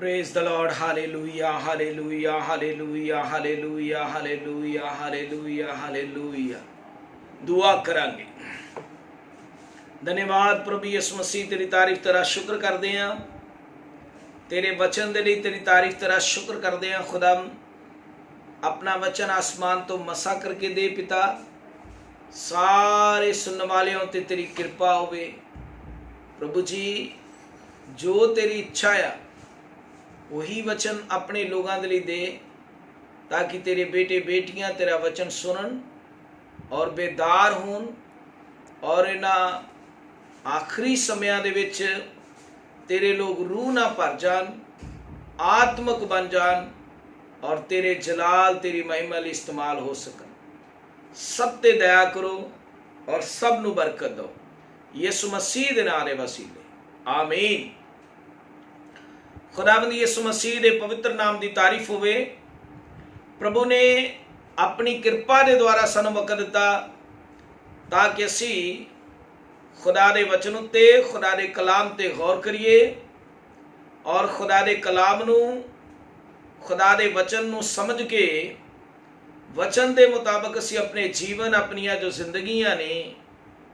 Praise the Lord. Hallelujah. Hallelujah. Hallelujah. Hallelujah. Hallelujah. Hallelujah. Hallelujah. दुआ करांगे। धन्यवाद प्रभु यीशु मसीह, तेरी तारीफ तेरा शुक्र करते हैं, तेरे वचन दे लई तेरी तारीफ तेरा शुक्र करते हैं। खुदा अपना वचन आसमान तो मसा करके दे पिता, सारे सुनने वालों ते तेरी कृपा होवे प्रभु जी। जो तेरी इच्छा है वही वचन अपने लोगों के लिए दे, ताकि तेरे बेटे बेटियां तेरा वचन सुनन और बेदार होन, और इन्हां आखिरी समयां दे विच तेरे लोग रूह ना भर जान, आत्मक बन जान और तेरे जलाल तेरी महिमा लिए इस्तेमाल हो सकन। सब ते दया करो और सब नू बरकत दो, यीशु मसीह दे नाम दे वसीले आमीन। खुदावंद यीशु मसीह दे पवित्र नाम की तारीफ होवे। प्रभु ने अपनी कृपा के द्वारा सानू मौका दिता ताकि असी खुदा दे वचन उत्ते, खुदा दे कलाम ते गौर करिए और खुदा दे कलाम नू, खुदा दे वचन नू समझ के वचन के मुताबिक असी अपने जीवन, अपनिया जो जिंदगियां ने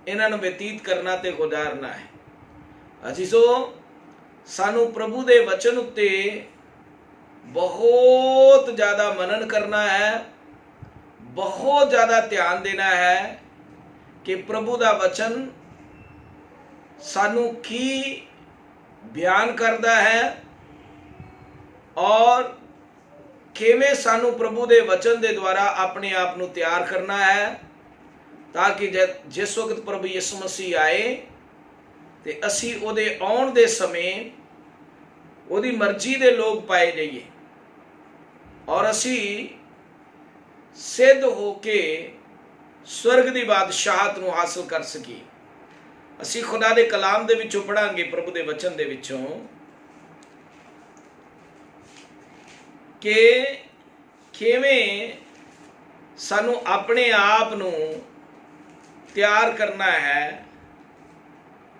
इन्हां नू व्यतीत करना ते गुजारना है। अजीजो, सानू प्रभु दे वचन उत्ते बहुत ज़्यादा मनन करना है, बहुत ज़्यादा ध्यान देना है कि प्रभु दा वचन सानू की बयान करता है और किवें सानू प्रभु दे वचन दे द्वारा अपने आप नू तैयार करना है, ताकि जिस वक्त प्रभु यीशु मसीह आए ते असी उहदे आउण दे समय उहदी मर्जी दे लोग पाए जाइए और असी सिद्ध होके स्वर्ग दी बादशाहत नू हासिल कर सकीए। असी खुदा दे कलाम दे विचों पढ़ांगे, प्रभु दे वचन दे विचों कि किवें सानू अपने आप नू तैयार करना है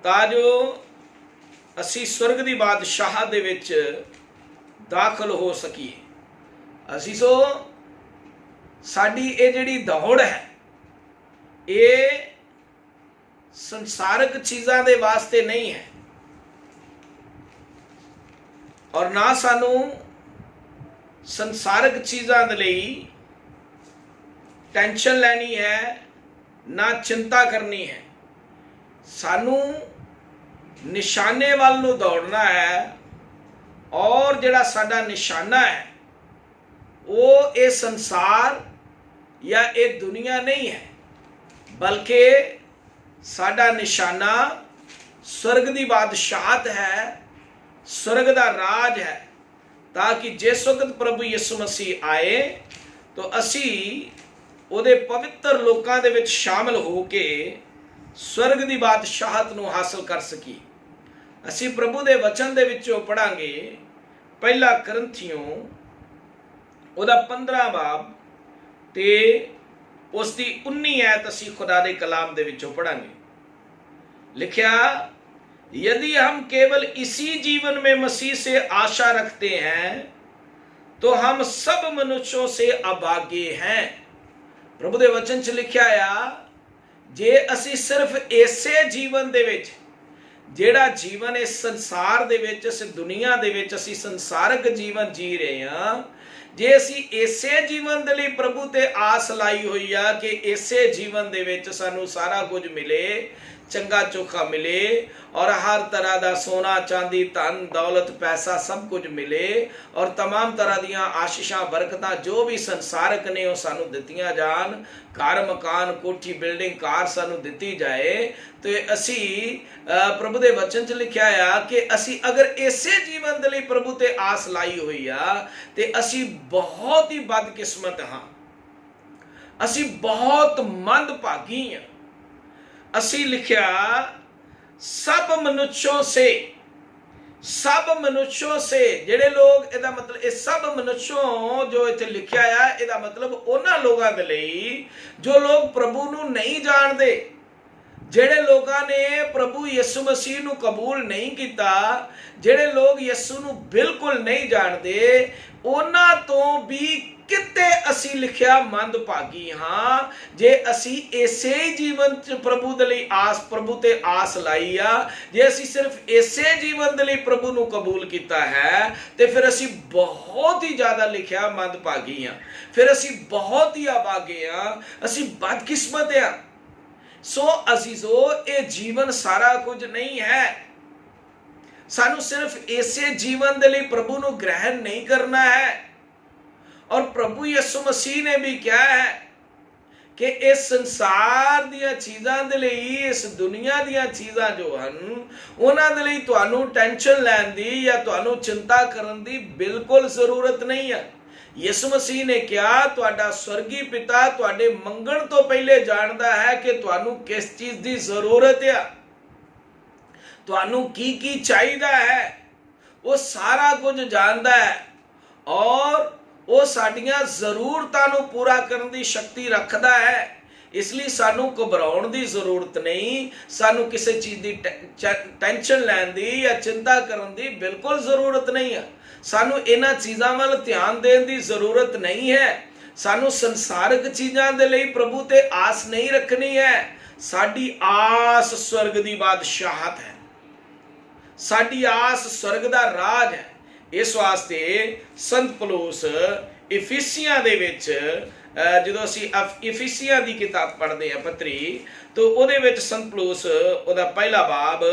ताजो असी स्वर्ग दी बादशाह दे विच दाखल हो सकीए। असीसो साडी ये जिहड़ी दौड़ है ये संसारिक चीज़ां दे वास्ते नहीं है और ना सानू संसारिक चीज़ां दे लई टेंशन लैनी है, ना चिंता करनी है। सानू निशाने वाल नू दौड़ना है और जिहड़ा साडा निशाना है वो ये संसार या ये दुनिया नहीं है, बल्कि साडा निशाना स्वर्ग दी बादशाहत है, स्वर्ग दा राज है, ताकि जिस वक्त प्रभु यीशु मसीह आए तो असी उहदे पवित्र लोकां दे विच शामिल हो के स्वर्ग दी बादशाहत नू हासिल कर सकी। असी प्रभु दे वचन दे विचों पढ़ांगे पहला करंथियों उहदा 15 बाब ते उसकी 19 आयत असी खुदा दे कलाम दे विचों पढ़ांगे। लिखिया, यदि हम केवल इसी जीवन में मसीह से आशा रखते हैं तो हम सब मनुष्यों से अभागे हैं। प्रभु दे वचन च लिखिया आ, जे असी सिर्फ ऐसे जीवन दे विच, जेड़ा जीवन इस संसार दे विच, इस दुनिया दे विच असी संसारिक जीवन जी रहे हां, जे असी ऐसे जीवन दे लई प्रभु ते आस लाई हुई आ कि ऐसे जीवन दे विच सानू सारा कुछ मिले, चंगा चोखा मिले और हर तरह का सोना चांदी धन दौलत पैसा सब कुछ मिले और तमाम तरह दियां आशीषां बरकतां जो भी संसारक ने वो सानू दित्तियां जान, घर मकान कोठी बिल्डिंग कार सानू दित्ती जाए, तो असी प्रभु दे वचन च लिखिया आ कि असी अगर ऐसे जीवन दे लई प्रभु ते आस लाई हुई आ ते असी बहुत ही बदकिस्मत हाँ, असी बहुत मंदभागी हाँ। असी लिखिया सब मनुष्यों से, सब मनुष्यों से, जेड़े लोग इहदा मतलब ये सब मनुष्यों जो इत्थे लिखिया है इहदा मतलब उन्हां लोगां दे लई जो लोग प्रभु नूं नहीं जानदे, ਜਿਹੜੇ ਲੋਕਾਂ ਨੇ ਪ੍ਰਭੂ ਯਿਸੂ ਮਸੀਹ ਨੂੰ ਕਬੂਲ ਨਹੀਂ ਕੀਤਾ, ਜਿਹੜੇ ਲੋਕ ਯਿਸੂ ਨੂੰ ਬਿਲਕੁਲ ਨਹੀਂ ਜਾਣਦੇ, ਉਹਨਾਂ ਤੋਂ ਵੀ ਕਿਤੇ ਅਸੀਂ ਲਿਖਿਆ ਮੰਦਭਾਗੀ ਹਾਂ ਜੇ ਅਸੀਂ ਇਸੇ ਜੀਵਨ ਚ ਪ੍ਰਭੂ ਦੇ ਲਈ ਪ੍ਰਭੂ ਤੇ ਆਸ ਲਾਈ ਆ। ਜੇ ਅਸੀਂ ਸਿਰਫ ਇਸੇ ਜੀਵਨ ਦੇ ਲਈ ਪ੍ਰਭੂ ਨੂੰ ਕਬੂਲ ਕੀਤਾ ਹੈ ਤੇ ਫਿਰ ਅਸੀਂ ਬਹੁਤ ਹੀ ਜ਼ਿਆਦਾ ਲਿਖਿਆ ਮੰਦਭਾਗੀ ਹਾਂ, ਫਿਰ ਅਸੀਂ ਬਹੁਤ ਹੀ ਅਭਾਗੇ ਹਾਂ, ਅਸੀਂ ਬਦਕਿਸਮਤ ਹਾਂ। ਸੋ ਅਜ਼ੀਜ਼ੋ, ਇਹ ਜੀਵਨ ਸਾਰਾ ਕੁਝ ਨਹੀਂ ਹੈ। ਸਾਨੂੰ ਸਿਰਫ ਇਸੇ ਜੀਵਨ ਦੇ ਲਈ ਪ੍ਰਭੂ ਨੂੰ ਗ੍ਰਹਿਣ ਨਹੀਂ ਕਰਨਾ ਹੈ। और प्रभु यीशु मसीह ने भी क्या है कि इस संसार ਦੀਆਂ ਚੀਜ਼ਾਂ ਦੇ ਲਈ, ਇਸ ਦੁਨੀਆ ਦੀਆਂ ਚੀਜ਼ਾਂ ਜੋ ਹਨ, ਉਹਨਾਂ ਦੇ ਲਈ ਤੁਹਾਨੂੰ ਟੈਨਸ਼ਨ ਲੈਣ ਦੀ ਜਾਂ ਤੁਹਾਨੂੰ ਚਿੰਤਾ ਕਰਨ ਦੀ ਬਿਲਕੁਲ ਜ਼ਰੂਰਤ ਨਹੀਂ ਹੈ। ਯਿਸੂ ਮਸੀਹ ਨੇ ਕਿਹਾ ਤੁਹਾਡਾ ਸਵਰਗੀ ਪਿਤਾ ਤੁਹਾਡੇ ਮੰਗਣ ਤੋਂ ਪਹਿਲੇ ਜਾਣਦਾ ਹੈ ਕਿ ਤੁਹਾਨੂੰ ਕਿਸ ਚੀਜ਼ ਦੀ ਜ਼ਰੂਰਤ ਹੈ, ਤੁਹਾਨੂੰ ਕੀ ਕੀ ਚਾਹੀਦਾ ਹੈ, ਉਹ ਸਾਰਾ ਕੁਝ ਜਾਣਦਾ ਹੈ ਔਰ ਉਹ ਸਾਡੀਆਂ ਜ਼ਰੂਰਤਾਂ ਨੂੰ ਪੂਰਾ ਕਰਨ ਦੀ ਸ਼ਕਤੀ ਰੱਖਦਾ ਹੈ। ਇਸ ਲਈ ਸਾਨੂੰ ਘਬਰਾਉਣ ਦੀ ਜ਼ਰੂਰਤ ਨਹੀਂ, ਸਾਨੂੰ ਕਿਸੇ ਚੀਜ਼ ਦੀ ਟੈਨਸ਼ਨ ਲੈਣ ਦੀ ਜਾਂ ਚਿੰਤਾ ਕਰਨ ਦੀ ਬਿਲਕੁਲ ਜ਼ਰੂਰਤ ਨਹੀਂ ਹੈ। ਸਾਨੂੰ ਇਹਨਾਂ ਚੀਜ਼ਾਂ ਵੱਲ ਧਿਆਨ ਦੇਣ ਦੀ ਜ਼ਰੂਰਤ ਨਹੀਂ ਹੈ। ਸਾਨੂੰ ਸੰਸਾਰਿਕ ਚੀਜ਼ਾਂ ਦੇ ਲਈ ਪ੍ਰਭੂ ਤੇ ਆਸ ਨਹੀਂ ਰੱਖਣੀ ਹੈ। ਸਾਡੀ ਆਸ ਸਵਰਗ ਦੀ ਬਾਦਸ਼ਾਹਤ ਹੈ, ਸਾਡੀ ਆਸ ਸਵਰਗ ਦਾ ਰਾਜ ਹੈ। ਇਸ ਵਾਸਤੇ ਸੰਤ ਪੌਲੁਸ ਇਫਿਸੀਆਂ ਦੇ ਵਿੱਚ, ਜਦੋਂ ਅਸੀਂ ਇਫਿਸੀਆਂ ਦੀ ਕਿਤਾਬ ਪੜ੍ਹਦੇ ਹਾਂ ਪੱਤਰੀ, ਤਾਂ ਉਹਦੇ ਵਿੱਚ ਸੰਤ ਪੌਲੁਸ ਉਹਦਾ ਪਹਿਲਾ ਬਾਬ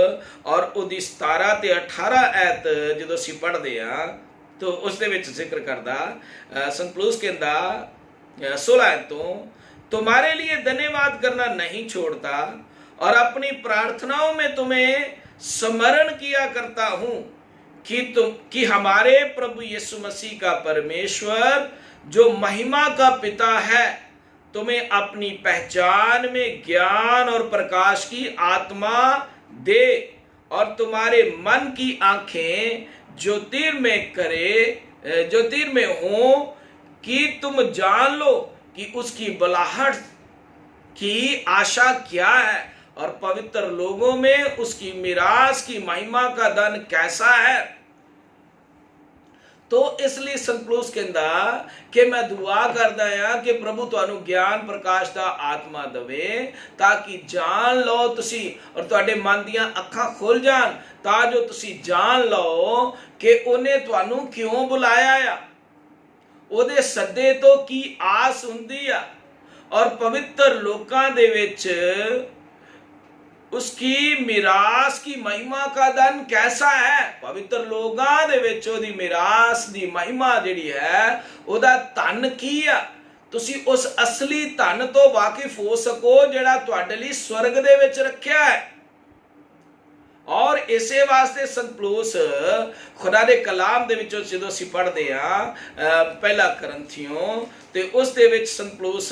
ਔਰ ਉਹਦੀ 17 ਤੇ 18 ਐਤ ਜਦੋਂ ਅਸੀਂ ਪੜ੍ਹਦੇ ਹਾਂ ਤਾਂ ਉਸ ਦੇ ਵਿੱਚ ਜ਼ਿਕਰ ਕਰਦਾ, ਸੰਤ ਪੌਲੁਸ ਕਹਿੰਦਾ 16 ਐਤ ਤੋਂ, तुम्हारे लिए धन्यवाद करना नहीं छोड़ता और अपनी प्रार्थनाओं में तुम्हें स्मरण किया करता हूँ कि हमारे प्रभु यीशु मसीह का परमेश्वर जो महिमा का पिता है तुम्हें अपनी पहचान में ज्ञान और प्रकाश की आत्मा दे और तुम्हारे मन की आंखें ज्योतिर्मय हो कि तुम जान लो कि उसकी बुलाहट की आशा क्या है और पवित्र लोगों में उसकी मिरास की महिमा का धन कैसा है। तो इसलिए संत पौलुस कहंदा कि मैं दुआ करदा हां कि प्रभु तुहानू ज्ञान प्रकाश दा आत्मा देवे ताकि जान लो तुसी और तुहाडे मन दीयां अखां खुल जान तां जो तुसी जान लो कि उन्हें तुहानू क्यों बुलाया आ, ਉਹਦੇ ਸੱਦੇ ਤੋਂ ਕੀ ਆਸ ਹੁੰਦੀ ਆ ਔਰ ਪਵਿੱਤਰ ਲੋਕਾਂ ਦੇ ਵਿੱਚ उसकी मिरास की महिमा का धन कैसा है। पवित्र लोगां दे विच ओदी मिरास दी महिमा जिहड़ी है ओदा धन की आ, तुसी उस असली धन तो वाकिफ हो सको जिहड़ा तुहाडे लई स्वर्ग दे विच रखिया है। और इसे वास्ते संत पौलुस खुदा दे कलाम दे विचों जदों असीं पढ़दे हां पहला करंथियों ते उस दे विच संत पौलुस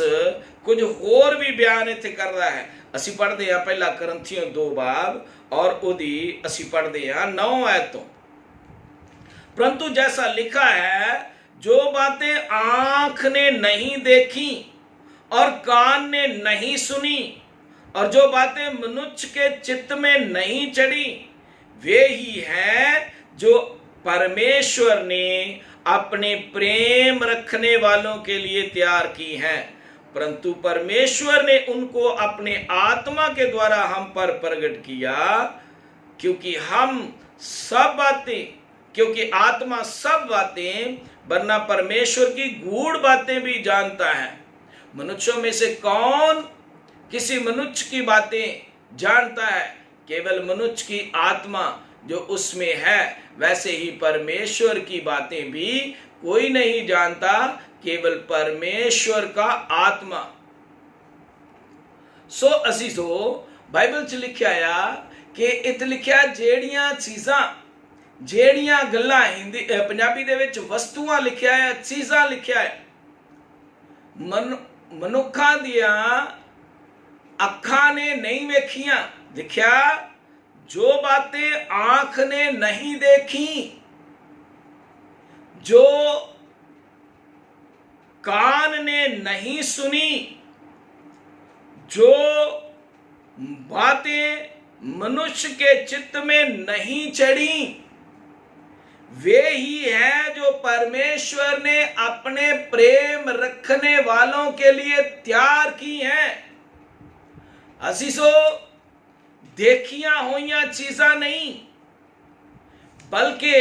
कुछ होर भी बयान इत्थे करदा है। असीं पढ़दे हां पहला करंथियों 2 बाब और ओदी असीं पढ़दे हां 9 आयत तो, परंतु जैसा लिखा है जो बातें आंख ने नहीं देखी और कान ने नहीं सुनी और जो बातें मनुष्य के चित्त में नहीं चढ़ी वे ही हैं जो परमेश्वर ने अपने प्रेम रखने वालों के लिए तैयार की हैं, परंतु परमेश्वर ने उनको अपने आत्मा के द्वारा हम पर प्रकट किया क्योंकि आत्मा सब बातें वरना परमेश्वर की गूढ़ बातें भी जानता है। मनुष्यों में से कौन किसी मनुष्य की बातें जानता है, केवल मनुष्य की आत्मा जो उसमें है, वैसे ही परमेश्वर की बातें भी कोई नहीं जानता, केवल परमेश्वर का आत्मा। सो अजीजो बाइबल च लिखा आ कि इत लिखा जेड़ियां चीज़ां जेड़ियां गल्लां हिंदी पंजाबी दे विच वस्तुआं लिखा है, चीज़ां लिखा है, मनुखां दियां अखां ने नहीं वेखियां, देखिया जो बातें आंख ने नहीं देखी, जो कान ने नहीं सुनी, जो बातें मनुष्य के चित्त में नहीं चढ़ी, वे ही हैं जो परमेश्वर ने अपने प्रेम रखने वालों के लिए तैयार की हैं। असीसो देखिया हुई चीज़ां नहीं, बल्कि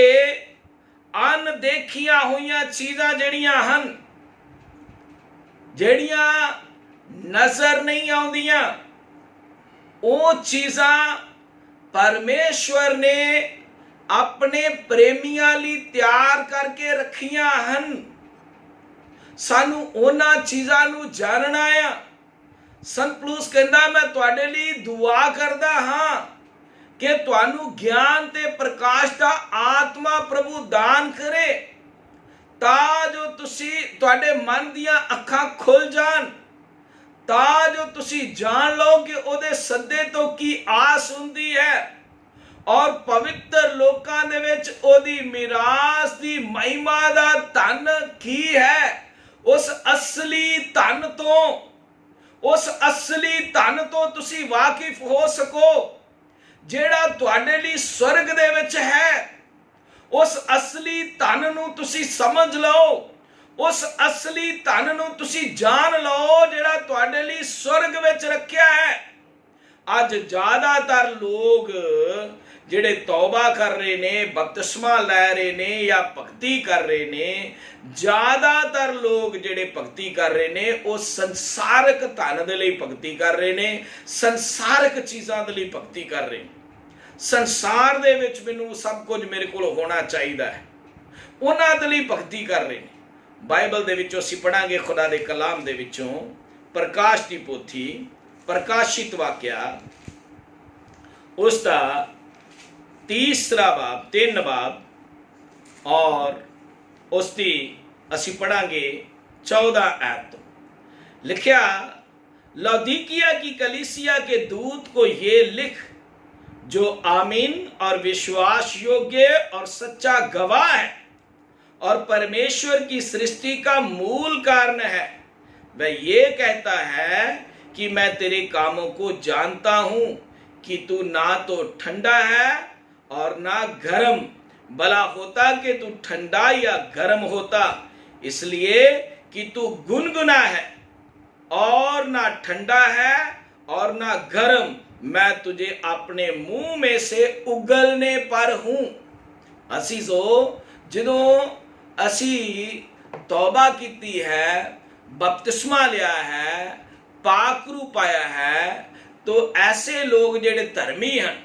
अनदेखिया हुई चीज़ां जड़ियां हन, जड़ियां नजर नहीं आउंदियां, वो चीज़ां परमेश्वर ने अपने प्रेमियां ਲਈ ਤਿਆਰ करके रखियां ਹਨ। ਸਾਨੂੰ ਉਹਨਾਂ ਚੀਜ਼ਾਂ ਨੂੰ ਜਾਣਨਾ ਆ। ਸੰਤ ਪੌਲੁਸ ਕਹਿੰਦਾ ਮੈਂ ਤੁਹਾਡੇ ਲਈ ਦੁਆ ਕਰਦਾ ਹਾਂ ਕਿ ਤੁਹਾਨੂੰ ਗਿਆਨ ਤੇ ਪ੍ਰਕਾਸ਼ ਦਾ ਆਤਮਾ ਪ੍ਰਭੂ ਦਾਨ ਕਰੇ, ਤਾਂ ਜੋ ਤੁਸੀਂ ਤੁਹਾਡੇ ਮਨ ਦੀਆਂ ਅੱਖਾਂ ਖੁੱਲ ਜਾਣ, ਤਾਂ ਜੋ ਤੁਸੀਂ ਜਾਣ ਲਓ ਕਿ ਉਹਦੇ ਸੱਦੇ ਤੋਂ ਕੀ ਆਸ ਹੁੰਦੀ ਹੈ ਔਰ ਪਵਿੱਤਰ ਲੋਕਾਂ ਦੇ ਵਿੱਚ ਉਹਦੀ ਮਿਰਾਸ ਦੀ ਮਹਿਮਾ ਦਾ ਧਨ ਕੀ ਹੈ। ਉਸ ਅਸਲੀ ਧਨ ਤੋਂ ਤੁਸੀਂ ਵਾਕਿਫ ਹੋ ਸਕੋ ਜਿਹੜਾ ਤੁਹਾਡੇ ਲਈ ਸਵਰਗ ਦੇ ਵਿੱਚ ਹੈ। ਉਸ ਅਸਲੀ ਧਨ ਨੂੰ ਤੁਸੀਂ ਸਮਝ ਲਓ, ਉਸ ਅਸਲੀ ਧਨ ਨੂੰ ਤੁਸੀਂ ਜਾਣ ਲਓ ਜਿਹੜਾ ਤੁਹਾਡੇ ਲਈ ਸਵਰਗ ਵਿੱਚ ਰੱਖਿਆ ਹੈ। ਅੱਜ ਜ਼ਿਆਦਾਤਰ ਲੋਕ ਜਿਹੜੇ ਤੌਬਾ ਕਰ ਰਹੇ ਨੇ, ਬਪਤਿਸਮਾ ਲੈ ਰਹੇ ਨੇ ਜਾਂ ਭਗਤੀ ਕਰ ਰਹੇ ਨੇ, ਜ਼ਿਆਦਾਤਰ ਲੋਕ ਜਿਹੜੇ ਭਗਤੀ ਕਰ ਰਹੇ ਨੇ ਉਹ ਸੰਸਾਰਕ ਧਨ ਦੇ ਲਈ ਭਗਤੀ ਕਰ ਰਹੇ ਨੇ, ਸੰਸਾਰਕ ਚੀਜ਼ਾਂ ਦੇ ਲਈ ਭਗਤੀ ਕਰ ਰਹੇ ਨੇ। ਸੰਸਾਰ ਦੇ ਵਿੱਚ ਮੈਨੂੰ ਸਭ ਕੁਝ ਮੇਰੇ ਕੋਲ ਹੋਣਾ ਚਾਹੀਦਾ ਹੈ, ਉਹਨਾਂ ਦੇ ਲਈ ਭਗਤੀ ਕਰ ਰਹੇ ਨੇ। ਬਾਈਬਲ ਦੇ ਵਿੱਚੋਂ ਅਸੀਂ ਪੜਾਂਗੇ ਖੁਦਾ ਦੇ ਕਲਾਮ ਦੇ ਵਿੱਚੋਂ ਪ੍ਰਕਾਸ਼ ਦੀ ਪੋਥੀ ਪ੍ਰਕਾਸ਼ਿਤ ਵਾਕਿਆ ਉਸ ਦਾ 3 ਬਾਬ और उसकी असी पढ़ांगे 14 आयत तो लिखा, लौदीकिया की कलीसिया के दूत को ये लिख जो आमीन और विश्वास योग्य और सच्चा गवाह है और परमेश्वर की सृष्टि का मूल कारण है। वह ये कहता है कि मैं तेरे कामों को जानता हूं कि तू ना तो ठंडा है और ना गर्म, भला होता कि तू ठंडा या गर्म होता, इसलिए कि तू गुनगुना है और ना ठंडा है और ना गर्म, मैं तुझे अपने मुंह में से उगलने पर हूं। असीसो जदों असी तौबा की है, बपतिस्मा लिया है, पाकरू पाया है, तो ऐसे लोग जेड़े धर्मी हैं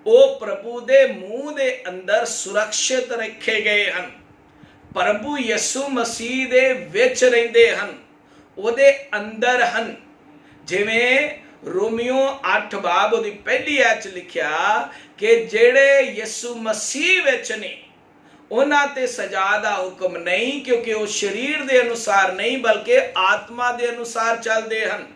ਉਹ ਪ੍ਰਭੂ ਦੇ ਮੂੰਹ ਦੇ ਅੰਦਰ ਸੁਰੱਖਿਅਤ ਰੱਖੇ ਗਏ ਹਨ। ਪ੍ਰਭੂ ਯਿਸੂ ਮਸੀਹ ਦੇ ਵਿੱਚ ਰਹਿੰਦੇ ਹਨ, ਉਹਦੇ ਅੰਦਰ ਹਨ। ਜਿਵੇਂ ਰੋਮੀਓ 8 ਬਾਬ ਉਹਦੀ ਪਹਿਲੀ ਆਇਤ 'ਚ ਲਿਖਿਆ ਕਿ ਜਿਹੜੇ ਯਿਸੂ ਮਸੀਹ ਵਿੱਚ ਨੇ ਉਹਨਾਂ ਤੇ ਸਜ਼ਾ ਦਾ ਹੁਕਮ ਨਹੀਂ, ਕਿਉਂਕਿ ਉਹ ਸਰੀਰ ਦੇ ਅਨੁਸਾਰ ਨਹੀਂ ਬਲਕਿ ਆਤਮਾ ਦੇ ਅਨੁਸਾਰ ਚੱਲਦੇ ਹਨ।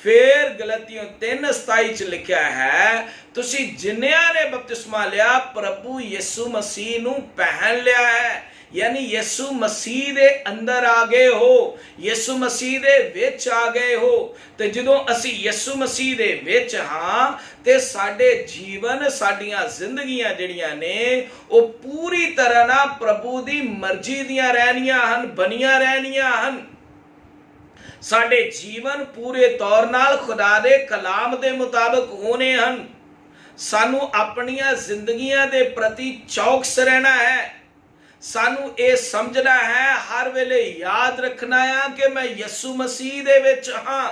फिर गलतियों 3:27 च लिखा है, तुसी जिन्नियां ने बपतिस्मा लिया प्रभु यीशु मसीह नूं पहन लिया है, यानी यीशु मसीह दे अंदर आ गए हो, यीशु मसीह दे विच आ गए हो। ते जदों असी यीशु मसीह दे विच हां ते साडे जीवन साडियां जिंदगियां जिहड़ियां ने वो पूरी तरह ना प्रभु दी मर्जी दियां रहनियां हन, बनियां रहनियां हन। साडे जीवन पूरे तौर नाल खुदा दे कलाम दे मुताबिक होने हन। सानू अपनियां जिंदगियां दे प्रति चौकस रहना है। सानू ये समझना है, हर वेले याद रखना है कि मैं यीशु मसीह दे विच हां,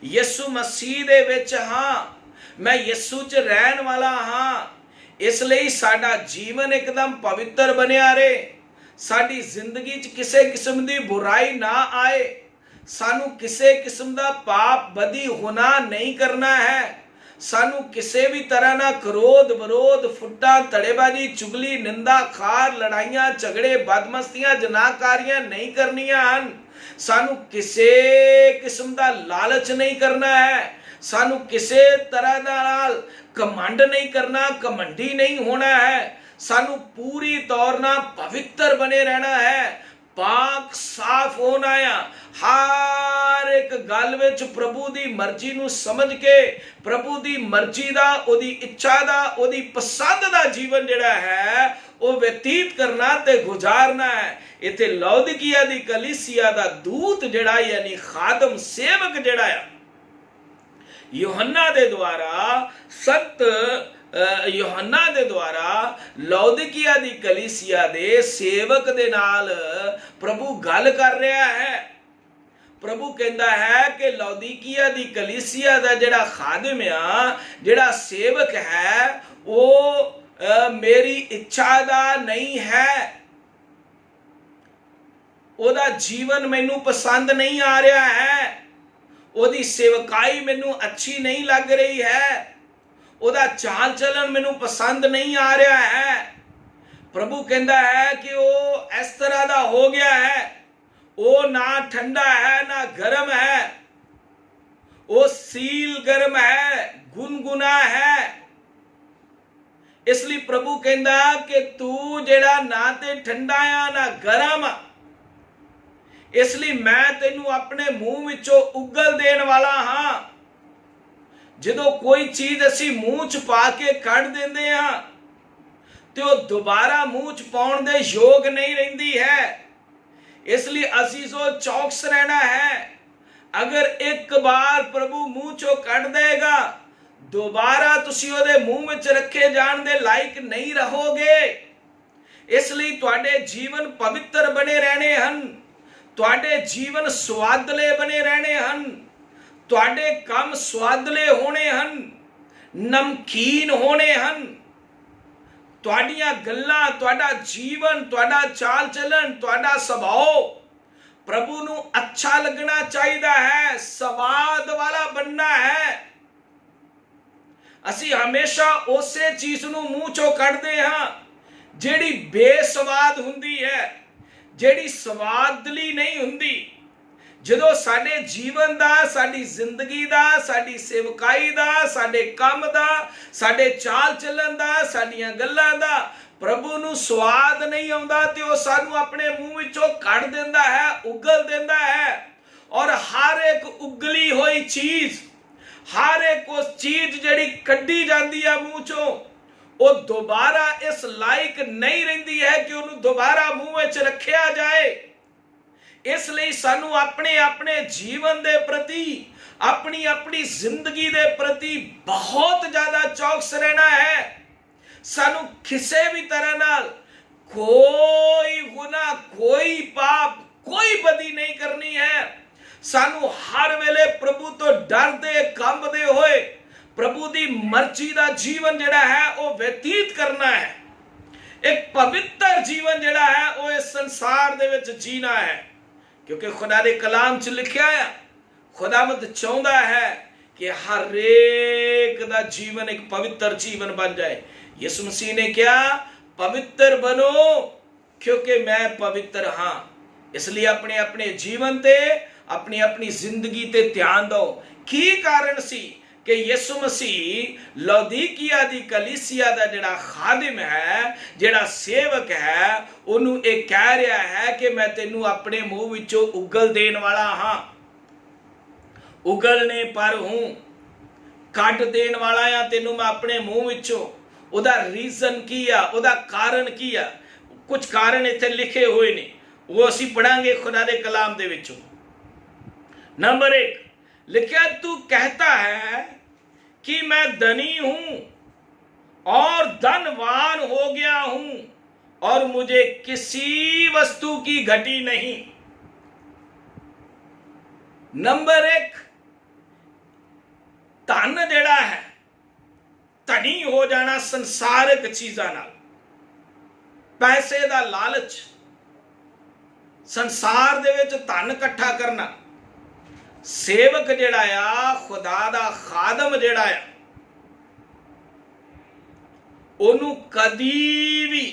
यीशु मसीह दे विच हां, मैं यीशु च रहन वाला हां। इसलिए साडा जीवन एकदम पवित्र बनिया रहे, साडी जिंदगी च किसी किस्म की बुराई ना आए, सानू किसी किस्म का पाप बदी होना नहीं करना है। सानू किसी भी तरह ना क्रोध विरोध फुट्टा तड़ेबाजी चुगली निंदा खार लड़ाइयां झगड़े बदमस्तियां जनाकारियां नहीं करनियां हन। सानू किसी किस्म का लालच नहीं करना है, सानू किसी तरह नाल घमंड नहीं करना, घमंडी नहीं होना है। सानू पूरी तौर ना पवित्र बने रहना है, ਪਾਕ ਸਾਫ਼ ਹੋਣਾ ਆ। ਹਰ ਇੱਕ ਗੱਲ ਵਿੱਚ ਪ੍ਰਭੂ ਦੀ ਮਰਜ਼ੀ ਨੂੰ ਸਮਝ ਕੇ, ਪ੍ਰਭੂ ਦੀ ਮਰਜ਼ੀ ਦਾ, ਉਹਦੀ ਇੱਛਾ ਦਾ, ਉਹਦੀ ਪਸੰਦ ਦਾ ਜੀਵਨ ਜਿਹੜਾ ਹੈ ਉਹ ਬਤੀਤ ਕਰਨਾ ਤੇ ਗੁਜ਼ਾਰਨਾ ਹੈ। ਇੱਥੇ ਲਾਉਦੀਕੀਆ ਦੀ ਕਲੀਸਿਆ ਦਾ ਦੂਤ ਜਿਹੜਾ ਯਾਨੀ ਖਾਦਮ ਸੇਵਕ ਜਿਹੜਾ ਆ, यूहन्ना ਦੇ ਦੁਆਰਾ, ਸੰਤ यूहन्ना ਦੇ ਦੁਆਰਾ ਲਾਉਦੀਕੀਆ ਦੀ ਕਲੀਸਿਆ ਦੇ ਸੇਵਕ ਦੇ ਨਾਲ ਪ੍ਰਭੂ ਗੱਲ ਕਰ ਰਿਹਾ ਹੈ। ਪ੍ਰਭੂ ਕਹਿੰਦਾ ਹੈ ਕਿ ਲਾਉਦੀਕੀਆ ਦੀ ਕਲੀਸਿਆ ਦਾ ਜਿਹੜਾ ਖਾਦਮ ਆ, ਜਿਹੜਾ ਸੇਵਕ ਹੈ, ਉਹ ਮੇਰੀ ਇੱਛਾ ਦਾ ਨਹੀਂ ਹੈ। ਉਹਦਾ ਜੀਵਨ ਮੈਨੂੰ ਪਸੰਦ ਨਹੀਂ ਆ ਰਿਹਾ ਹੈ, ਉਹਦੀ ਸੇਵਕਾਈ ਮੈਨੂੰ ਅੱਛੀ ਨਹੀਂ ਲੱਗ ਰਹੀ ਹੈ, ਉਹਦਾ ਚਾਲ ਚਲਨ ਮੈਨੂੰ ਪਸੰਦ ਨਹੀਂ ਆ ਰਿਹਾ ਹੈ। ਪ੍ਰਭੂ ਕਹਿੰਦਾ ਹੈ ਕਿ ਉਹ ਇਸ ਤਰ੍ਹਾਂ ਦਾ ਹੋ ਗਿਆ ਹੈ, ਉਹ ਨਾ ਠੰਡਾ ਹੈ ਨਾ ਗਰਮ ਹੈ, ਉਹ ਸੀਲ ਗਰਮ ਹੈ, ਗੁਨਗੁਨਾ ਹੈ। ਇਸ ਲਈ ਪ੍ਰਭੂ ਕਹਿੰਦਾ ਕਿ ਤੂੰ ਜਿਹੜਾ ਨਾ ਤੇ ਠੰਡਾ ਆ ਨਾ ਗਰਮ ਆ, ਇਸ ਲਈ ਮੈਂ ਤੈਨੂੰ ਆਪਣੇ ਮੂੰਹ ਵਿੱਚੋਂ ਉਗਲ ਦੇਣ ਵਾਲਾ ਹਾਂ। ਜਦੋਂ ਕੋਈ ਚੀਜ਼ ਅਸੀਂ ਮੂੰਹ 'ਚ ਪਾ ਕੇ ਕੱਢ ਦਿੰਦੇ ਹਾਂ ਤੇ ਉਹ ਦੁਬਾਰਾ ਮੂੰਹ 'ਚ ਪਾਉਣ ਦੇ ਯੋਗ ਨਹੀਂ ਰਹਿੰਦੀ ਹੈ। ਇਸ ਲਈ ਅਸੀਂ ਸੋ ਚੌਕਸ ਰਹਿਣਾ ਹੈ। ਅਗਰ ਇੱਕ ਵਾਰ ਪ੍ਰਭੂ ਮੂੰਹ 'ਚੋਂ ਕੱਢ ਦੇਗਾ, ਦੁਬਾਰਾ ਤੁਸੀਂ ਉਹਦੇ ਮੂੰਹ ਵਿੱਚ ਰੱਖੇ ਜਾਣ ਦੇ ਲਾਇਕ ਨਹੀਂ ਰਹੋਗੇ। ਇਸ ਲਈ ਤੁਹਾਡੇ ਜੀਵਨ ਪਵਿੱਤਰ ਬਣੇ ਰਹਿਣੇ ਹਨ, ਤੁਹਾਡੇ ਜੀਵਨ ਸਵਾਦਲੇ ਬਣੇ ਰਹਿਣੇ ਹਨ, ਤੁਹਾਡੇ ਕੰਮ ਸਵਾਦਲੇ ਹੋਣੇ ਹਨ, ਨਮਕੀਨ ਹੋਣੇ ਹਨ। ਤੁਹਾਡੀਆਂ ਗੱਲਾਂ, ਤੁਹਾਡਾ ਜੀਵਨ, ਤੁਹਾਡਾ ਚਾਲ ਚਲਨ, ਤੁਹਾਡਾ ਸੁਭਾਅ ਪ੍ਰਭੂ ਨੂੰ ਅੱਛਾ ਲੱਗਣਾ ਚਾਹੀਦਾ ਹੈ, ਸਵਾਦ ਵਾਲਾ ਬਣਨਾ ਹੈ। ਅਸੀਂ ਹਮੇਸ਼ਾ ਉਸੇ ਚੀਜ਼ ਨੂੰ ਮੂੰਹ ਚੋਂ ਕੱਢਦੇ ਹਾਂ ਜਿਹੜੀ ਬੇਸਵਾਦ ਹੁੰਦੀ ਹੈ, ਜਿਹੜੀ ਸਵਾਦਲੀ ਨਹੀਂ ਹੁੰਦੀ। ਜਦੋਂ ਸਾਡੇ ਜੀਵਨ ਦਾ, ਸਾਡੀ ਜ਼ਿੰਦਗੀ ਦਾ, ਸਾਡੀ ਸੇਵਕਾਈ ਦਾ, ਸਾਡੇ ਕੰਮ ਦਾ, ਸਾਡੇ ਚਾਲ ਚੱਲਣ ਦਾ, ਸਾਡੀਆਂ ਗੱਲਾਂ ਦਾ ਪ੍ਰਭੂ ਨੂੰ ਸਵਾਦ ਨਹੀਂ ਆਉਂਦਾ ਤੇ ਉਹ ਸਾਨੂੰ ਆਪਣੇ ਮੂੰਹ ਵਿੱਚੋਂ ਕੱਢ ਦਿੰਦਾ ਹੈ, ਉਗਲ ਦਿੰਦਾ ਹੈ। ਔਰ ਹਰ ਇੱਕ ਉਗਲੀ ਹੋਈ ਚੀਜ਼, ਹਰ ਇੱਕ ਉਸ ਚੀਜ਼ ਜਿਹੜੀ ਕੱਢੀ ਜਾਂਦੀ ਹੈ ਮੂੰਹ ਚੋਂ, ਉਹ ਦੁਬਾਰਾ ਇਸ ਲਾਇਕ ਨਹੀਂ ਰਹਿੰਦੀ ਹੈ ਕਿ ਉਹਨੂੰ ਦੁਬਾਰਾ ਮੂੰਹ ਵਿੱਚ ਰੱਖਿਆ ਜਾਏ। ਇਸ ਲਈ ਸਾਨੂੰ ਆਪਣੇ ਆਪਣੇ ਜੀਵਨ ਦੇ ਪ੍ਰਤੀ, ਆਪਣੀ ਆਪਣੀ ਜ਼ਿੰਦਗੀ ਦੇ ਪ੍ਰਤੀ ਬਹੁਤ ਜ਼ਿਆਦਾ ਚੌਕਸ ਰਹਿਣਾ ਹੈ। ਸਾਨੂੰ ਕਿਸੇ ਵੀ ਤਰ੍ਹਾਂ ਨਾਲ ਕੋਈ ਗੁਨਾਹ, ਕੋਈ ਪਾਪ, ਕੋਈ ਬਦੀ ਨਹੀਂ ਕਰਨੀ ਹੈ। ਸਾਨੂੰ ਹਰ ਵੇਲੇ ਪ੍ਰਭੂ ਤੋਂ ਡਰਦੇ, ਕੰਬਦੇ ਹੋਏ ਪ੍ਰਭੂ ਦੀ ਮਰਜ਼ੀ ਦਾ ਜੀਵਨ ਜਿਹੜਾ ਹੈ ਉਹ ਬਤੀਤ ਕਰਨਾ ਹੈ। ਇੱਕ ਪਵਿੱਤਰ ਜੀਵਨ ਜਿਹੜਾ ਹੈ ਉਹ ਇਸ ਸੰਸਾਰ ਦੇ ਵਿੱਚ ਜੀਣਾ ਹੈ, ਕਿਉਂਕਿ ਖੁਦਾ ਦੇ ਕਲਾਮ 'ਚ ਲਿਖਿਆ ਹੈ, ਖੁਦਾਵੰਦ ਚਾਹੁੰਦਾ ਹੈ ਕਿ ਹਰ ਇੱਕ ਦਾ ਜੀਵਨ ਇੱਕ ਪਵਿੱਤਰ ਜੀਵਨ ਬਣ ਜਾਏ। ਯਿਸੂ ਮਸੀਹ ਨੇ ਕਿਹਾ, ਪਵਿੱਤਰ ਬਣੋ ਕਿਉਂਕਿ ਮੈਂ ਪਵਿੱਤਰ ਹਾਂ। ਇਸ ਲਈ ਆਪਣੇ ਆਪਣੇ ਜੀਵਨ ਤੇ, ਆਪਣੀ ਆਪਣੀ ਜ਼ਿੰਦਗੀ ਤੇ ਧਿਆਨ ਦਿਓ। ਕੀ ਕਾਰਨ ਸੀ ਕਿ ਯਿਸੂ ਮਸੀਹ ਲਾਉਦੀਕੀਆ ਦੀ ਕਲੀਸਿਆ ਦਾ ਜਿਹੜਾ ਖਾਦਮ ਹੈ, ਜਿਹੜਾ ਸੇਵਕ ਹੈ, ਉਹਨੂੰ ਇਹ ਕਹਿ ਰਿਹਾ ਹੈ ਕਿ ਮੈਂ ਤੈਨੂੰ ਆਪਣੇ ਮੂੰਹ ਵਿੱਚੋਂ ਉਗਲ ਦੇਣ ਵਾਲਾ ਹਾਂ। ਉਗਲਨੇ ਪਰ ਹੂੰ, ਕੱਢ ਦੇਣ ਵਾਲਾ ਆ ਤੈਨੂੰ ਮੈਂ ਆਪਣੇ ਮੂੰਹ ਵਿੱਚੋਂ। ਉਹਦਾ ਰੀਜ਼ਨ ਕੀ ਆ, ਉਹਦਾ ਕਾਰਨ ਕੀ ਆ? ਕੁਝ ਕਾਰਨ ਇੱਥੇ ਲਿਖੇ ਹੋਏ ਨੇ, ਉਹ ਅਸੀਂ ਪੜਾਂਗੇ ਖੁਦਾ ਦੇ ਕਲਾਮ ਦੇ ਵਿੱਚੋਂ। नंबर 1 लिखा, तू कहता है कि मैं धनी हूं और धनवान हो गया हूं और मुझे किसी वस्तु की घटी नहीं। नंबर 1, धन जेड़ा है, धनी हो जाना संसारिक चीज़ां नाल, पैसे दा लालच, संसार दे विच धन इकट्ठा करना। ਸੇਵਕ ਜਿਹੜਾ ਆ, ਖੁਦਾ ਦਾ ਖਾਦਮ ਜਿਹੜਾ ਆ, ਉਹਨੂੰ ਕਦੀ ਵੀ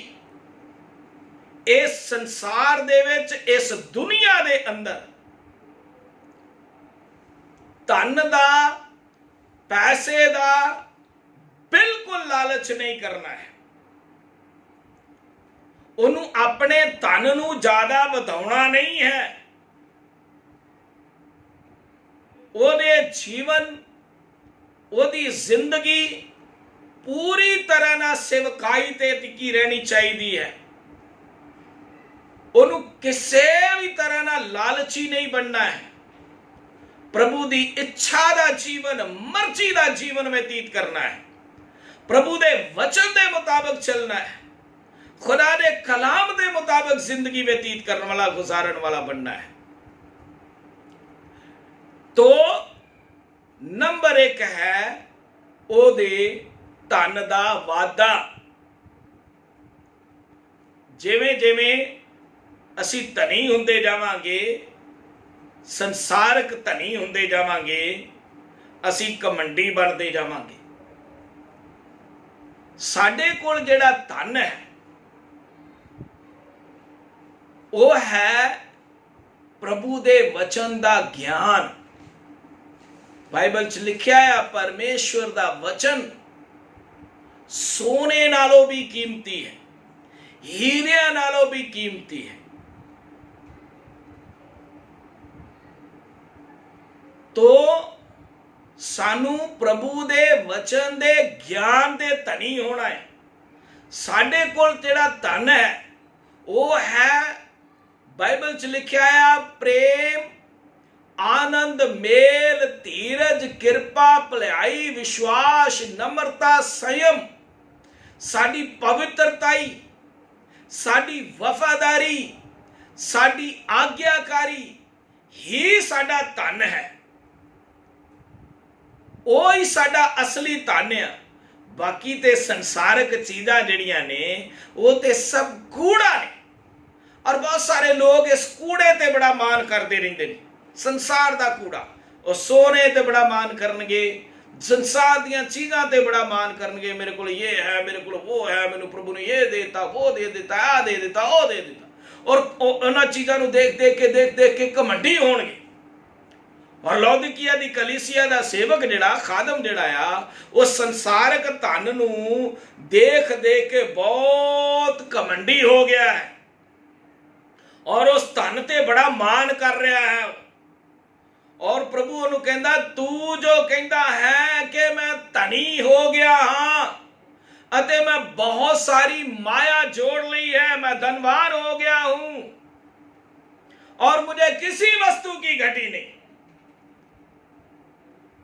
ਇਸ ਸੰਸਾਰ ਦੇ ਵਿੱਚ, ਇਸ ਦੁਨੀਆ ਦੇ ਅੰਦਰ ਧਨ ਦਾ, ਪੈਸੇ ਦਾ ਬਿਲਕੁਲ ਲਾਲਚ ਨਹੀਂ ਕਰਨਾ ਹੈ। ਉਹਨੂੰ ਆਪਣੇ ਧਨ ਨੂੰ ਜ਼ਿਆਦਾ ਵਧਾਉਣਾ ਨਹੀਂ ਹੈ। ਉਹਦੇ ਜੀਵਨ, ਉਹਦੀ ਜ਼ਿੰਦਗੀ ਪੂਰੀ ਤਰ੍ਹਾਂ ਨਾਲ ਸੇਵਕਾਈ ਤੇ ਟਿਕੀ ਰਹਿਣੀ ਚਾਹੀਦੀ ਹੈ। ਉਹਨੂੰ ਕਿਸੇ ਵੀ ਤਰ੍ਹਾਂ ਨਾਲ ਲਾਲਚੀ ਨਹੀਂ ਬਣਨਾ ਹੈ। ਪ੍ਰਭੂ ਦੀ ਇੱਛਾ ਦਾ ਜੀਵਨ, ਮਰਜ਼ੀ ਦਾ ਜੀਵਨ ਬਤੀਤ ਕਰਨਾ ਹੈ। ਪ੍ਰਭੂ ਦੇ ਵਚਨ ਦੇ ਮੁਤਾਬਕ ਚੱਲਣਾ ਹੈ। ਖੁਦਾ ਦੇ ਕਲਾਮ ਦੇ ਮੁਤਾਬਕ ਜ਼ਿੰਦਗੀ ਬਤੀਤ ਕਰਨ ਵਾਲਾ, ਗੁਜ਼ਾਰਨ ਵਾਲਾ ਬਣਨਾ ਹੈ। ਤੋ ਨੰਬਰ 1 ਹੈ ਉਹਦੇ ਧਨ ਦਾ ਵਾਧਾ। ਜਿਵੇਂ ਜਿਵੇਂ ਅਸੀਂ ਧਨੀ ਹੁੰਦੇ ਜਾਵਾਂਗੇ, ਸੰਸਾਰਕ ਧਨੀ ਹੁੰਦੇ ਜਾਵਾਂਗੇ, ਅਸੀਂ ਘਮੰਡੀ ਬਣਦੇ ਜਾਵਾਂਗੇ। ਸਾਡੇ ਕੋਲ ਜਿਹੜਾ ਧਨ ਹੈ ਉਹ ਹੈ ਪ੍ਰਭੂ ਦੇ ਵਚਨ ਦਾ ਗਿਆਨ। ਬਾਈਬਲ 'ਚ ਲਿਖਿਆ ਹੈ ਪਰਮੇਸ਼ਵਰ ਦਾ ਵਚਨ ਸੋਨੇ ਨਾਲੋਂ ਵੀ ਕੀਮਤੀ ਹੈ, ਹੀਰਿਆਂ ਨਾਲੋਂ ਵੀ ਕੀਮਤੀ ਹੈ। ਤੋ ਸਾਨੂੰ ਪ੍ਰਭੂ ਦੇ ਵਚਨ ਦੇ ਗਿਆਨ ਦੇ ਧਨੀ ਹੋਣਾ ਹੈ। ਸਾਡੇ ਕੋਲ ਜਿਹੜਾ ਧਨ ਹੈ ਉਹ ਹੈ, ਬਾਈਬਲ 'ਚ ਲਿਖਿਆ ਹੈ, ਪ੍ਰੇਮ, ਆਨੰਦ, ਮੇਲ, ਧੀਰਜ, ਕਿਰਪਾ, ਭਲਾਈ, ਵਿਸ਼ਵਾਸ, ਨਮਰਤਾ, ਸੰਯਮ, ਸਾਡੀ ਪਵਿੱਤਰਤਾਈ, ਸਾਡੀ ਵਫਾਦਾਰੀ, ਸਾਡੀ ਆਗਿਆਕਾਰੀ ਹੀ ਸਾਡਾ ਧਨ ਹੈ। ਉਹ ਹੀ ਸਾਡਾ ਅਸਲੀ ਧਨ ਆ। ਬਾਕੀ ਤੇ ਸੰਸਾਰਕ ਚੀਜ਼ਾਂ ਜਿਹੜੀਆਂ ਨੇ ਉਹ ਤੇ ਸਭ ਕੂੜਾ ਨੇ। ਔਰ ਬਹੁਤ ਸਾਰੇ ਲੋਕ ਇਸ ਕੂੜੇ ਤੇ ਬੜਾ ਮਾਣ ਕਰਦੇ ਰਹਿੰਦੇ ਨੇ। ਸੰਸਾਰ ਦਾ ਕੂੜਾ, ਉਹ ਸੋਨੇ ਤੇ ਬੜਾ ਮਾਣ ਕਰਨਗੇ, ਸੰਸਾਰ ਦੀਆਂ ਚੀਜ਼ਾਂ ਤੇ ਬੜਾ ਮਾਣ ਕਰਨਗੇ। ਮੇਰੇ ਕੋਲ ਇਹ ਹੈ, ਮੇਰੇ ਕੋਲ ਉਹ ਹੈ, ਮੈਨੂੰ ਪ੍ਰਭੂ ਨੇ ਇਹ ਦੇ ਦਿੱਤਾ, ਉਹ ਦੇ ਦਿੱਤਾ, ਆ ਦੇ ਦਿੱਤਾ, ਉਹ ਦੇ ਦਿੱਤਾ। ਔਰ ਉਹਨਾਂ ਚੀਜ਼ਾਂ ਨੂੰ ਦੇਖ ਦੇਖ ਕੇ ਘਮੰਡੀ ਹੋਣਗੇ। ਔਰ ਲੌਦੀਕੀਆ ਦੀ ਕਲੀਸਿਆ ਦਾ ਸੇਵਕ ਜਿਹੜਾ, ਖਾਦਮ ਜਿਹੜਾ ਆ, ਉਹ ਸੰਸਾਰਕ ਧਨ ਨੂੰ ਦੇਖ ਕੇ ਬਹੁਤ ਘਮੰਡੀ ਹੋ ਗਿਆ ਹੈ ਔਰ ਉਸ ਧਨ ਤੇ ਬੜਾ ਮਾਣ ਕਰ ਰਿਹਾ ਹੈ। ਔਰ ਪ੍ਰਭੂ ਉਹਨੂੰ ਕਹਿੰਦਾ, ਤੂੰ ਜੋ ਕਹਿੰਦਾ ਹੈ ਕਿ ਮੈਂ ਧਨੀ ਹੋ ਗਿਆ ਹਾਂ ਅਤੇ ਮੈਂ ਬਹੁਤ ਸਾਰੀ ਮਾਇਆ जोड़ ली है, मैं धनवान हो गया हूं और मुझे किसी वस्तु की घटी नहीं,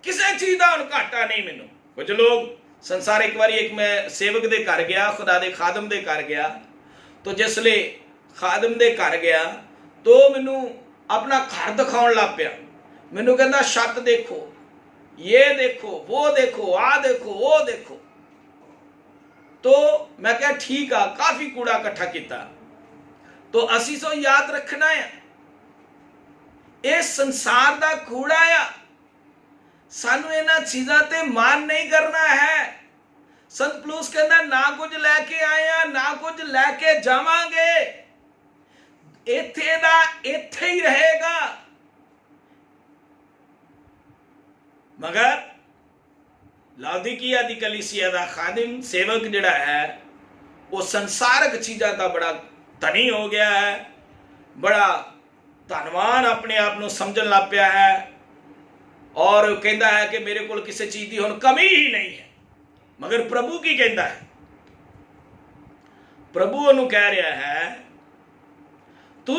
किसी चीज का घाटा नहीं। मैनू कुछ लोग संसार, एक बार एक मैं सेवक दे घर गया, खुदा दे खादम दे घर गया, तो जिसले खादम दे घर गया तो मैनू अपना घर दिखाउण लग पिया। मैनू कहंदा छत देखो, ये देखो, वो देखो, आ देखो, वो देखो। तो मैं कहा ठीक आ, काफी कूड़ा इकट्ठा किया। तो असी सो याद रखना है, ये संसार दा कूड़ा आ, सानू इन्हां चीज़ां ते मान नहीं करना है। संत पौलुस कहंदा ना कुछ लैके आए आ, ना कुछ लैके जावांगे, इत्थे दा इत्थे ही रहेगा। मगर लौदीकिया दी कलीसिया दा खादिम सेवक जिहड़ा है वो संसारक चीज़ां दा बड़ा धनी हो गया है, बड़ा धनवान अपने आप को समझन लग पिया है और कहता है कि मेरे को किसी चीज़ की हुण कमी ही नहीं है। मगर प्रभु की कहता है, प्रभु उन्होंने कह रहा है, तू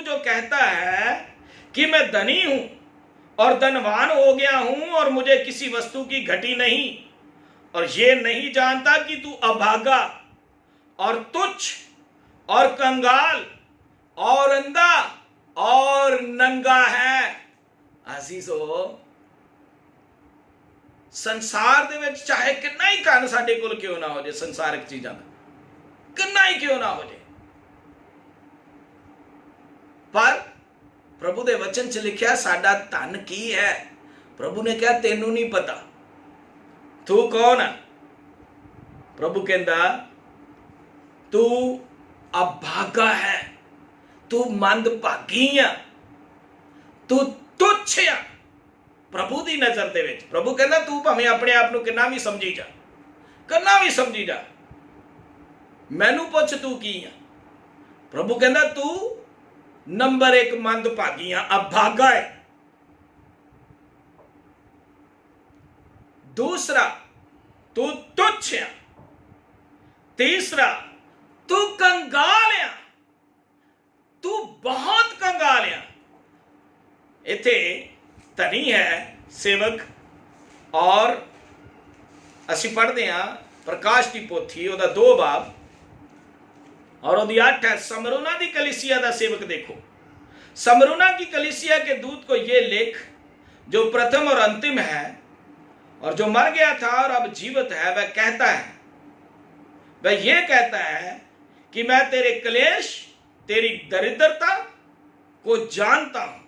जो कहता है कि मैं धनी हूं और धनवान हो गया हूं और मुझे किसी वस्तु की घटी नहीं, और ये नहीं जानता कि तू अभागा और तुच्छ और कंगाल और अंधा और नंगा है। अजीजो, संसार दे विच चाहे कितना ही धन साडे कोल क्यों ना हो जाए, संसारिक चीज़ां दा कितना ही क्यों ना हो जाए, पर प्रभु दे वचन च लिखिया साडा धन की है। प्रभु ने कहा तेनू नहीं पता, तू कौन है? प्रभु कहंदा तू अभागा है, तू मंदभागी आ, तू तुच्छ आ प्रभु की नजर दे विच। प्रभु कहंदा तू भावें अपने आप को कितना भी समझी जा, मैनू पुछ तू की आ। प्रभु कहता तू नंबर 1 मंदभागी आ, अभागा है। दूसरा तू तुच्छ आ। तीसरा तू कंगाल आ, तू बहुत कंगाल आ। इथे धनी है सेवक, और असी पढ़ते हैं प्रकाश की पोथी ओदा 2 बाब और ओदी 8 है। समरूना की कलीसिया का सेवक देखो, समरूना की कलीसिया के दूत को ये लिख, जो प्रथम और अंतिम है और जो मर गया था और अब जीवित है, वह कहता है, वह ये कहता है कि मैं तेरे क्लेश, तेरी दरिद्रता को जानता हूं,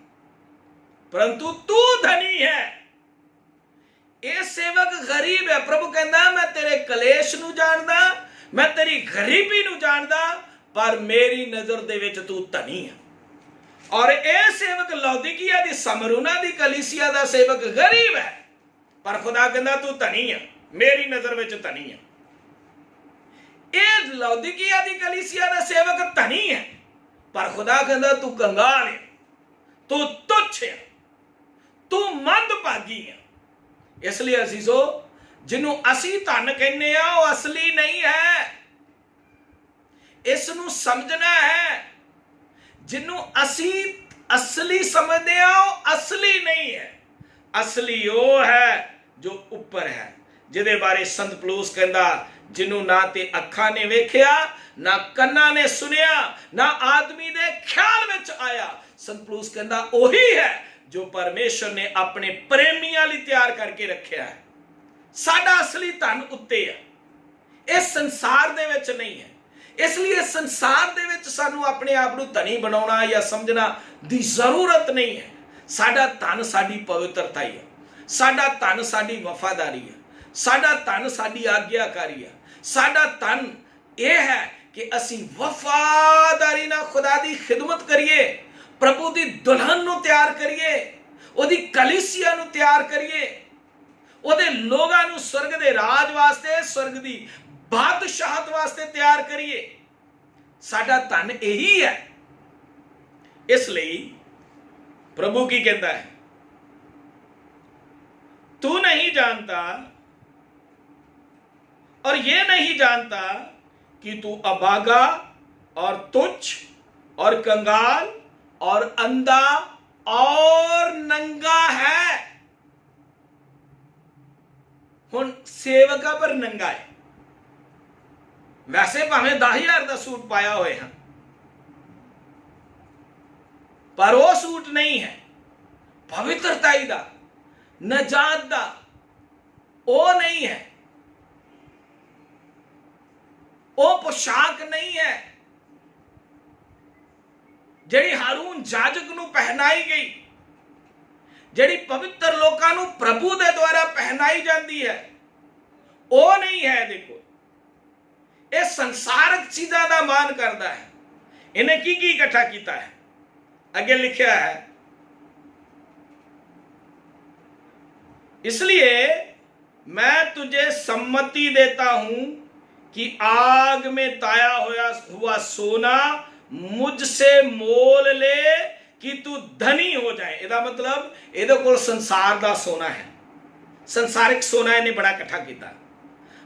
परंतु तू धनी है। ये सेवक गरीब है। प्रभु कहता मैं तेरे कलेश नू जानदा, मैं तेरी गरीबी नू जानदा, पर मेरी नजर दे विच तू धनी है। और यह सेवक लौदीकिया दी समरूना दी कलीसिया दा सेवक गरीब है, पर खुदा कहता तू धनी है, मेरी नजर विच धनी है। यह लौदीकिया दी कलीसिया दा सेवक धनी है, पर खुदा कहता तू कंगाल है, तू तुच्छ है, तू मंदभागी है। इसलिए असीसो जिन्हों असी धन कहने आ वो असली नहीं है, इसनू समझना है। जिन्हों असी असली समझते आ वो असली नहीं है। असली वो है जो ऊपर है, जिहदे बारे संत पौलुस कहंदा जिन्हों ना ते अखां ने वेख्या, ना कन्नां ने सुनिया, ना आदमी दे ख्याल विच आया। संत पौलुस कहंदा ओही है जो परमेश्वर ने अपने प्रेमियां लई तैयार करके रखिया है। साडा असली धन उत्ते है, इस संसार दे विच नहीं है। इसलिए संसार दे विच सानू अपने आप नू धनी बनाउणा या समझना दी जरूरत नहीं है। साडा धन साडी पवित्रता ही है, साडा धन साडी वफादारी है, साडा धन साडी आज्ञाकारी है। साडा धन यह है कि असी वफादारी नाल खुदा दी खिदमत करिए, प्रभु दी दुल्हन नू तैयार करिए, ओदी कलीसिया नू तैयार करिए, ओदे लोगां नू स्वर्ग दे राज वास्ते, स्वर्ग दी बादशाहत वास्ते तैयार करिए। साडा धन यही है। इसलिए प्रभु की कहता है, तू नहीं जानता और ये नहीं जानता कि तू अभागा और तुच्छ और कंगाल और अंधा और नंगा है। हुण सेवका पर नंगा है, वैसे भावें 10,000 का सूट पाया हुए हैं, पर वो सूट नहीं है पवित्रताई दा, नजात दा, वो नहीं है, वो पोशाक नहीं है जिहड़ी हारून जाजक नू पहनाई गई, जिहड़ी पवित्र लोकां नू प्रभु दे द्वारा पहनाई जाती है, वो नहीं है। देखो ये संसारक चीज़ों का मान करता है। इन्हें की इकट्ठा किया है, अगे लिखा है, इसलिए मैं तुझे सम्मति देता हूं कि आग में ताया हुआ सोना मुझसे मोल ले कि तू धनी हो जाए। इसका मतलब ਇਹਦੇ ਕੋਲ संसार का सोना है, संसारिक सोना इन्हें बड़ा इकट्ठा किया।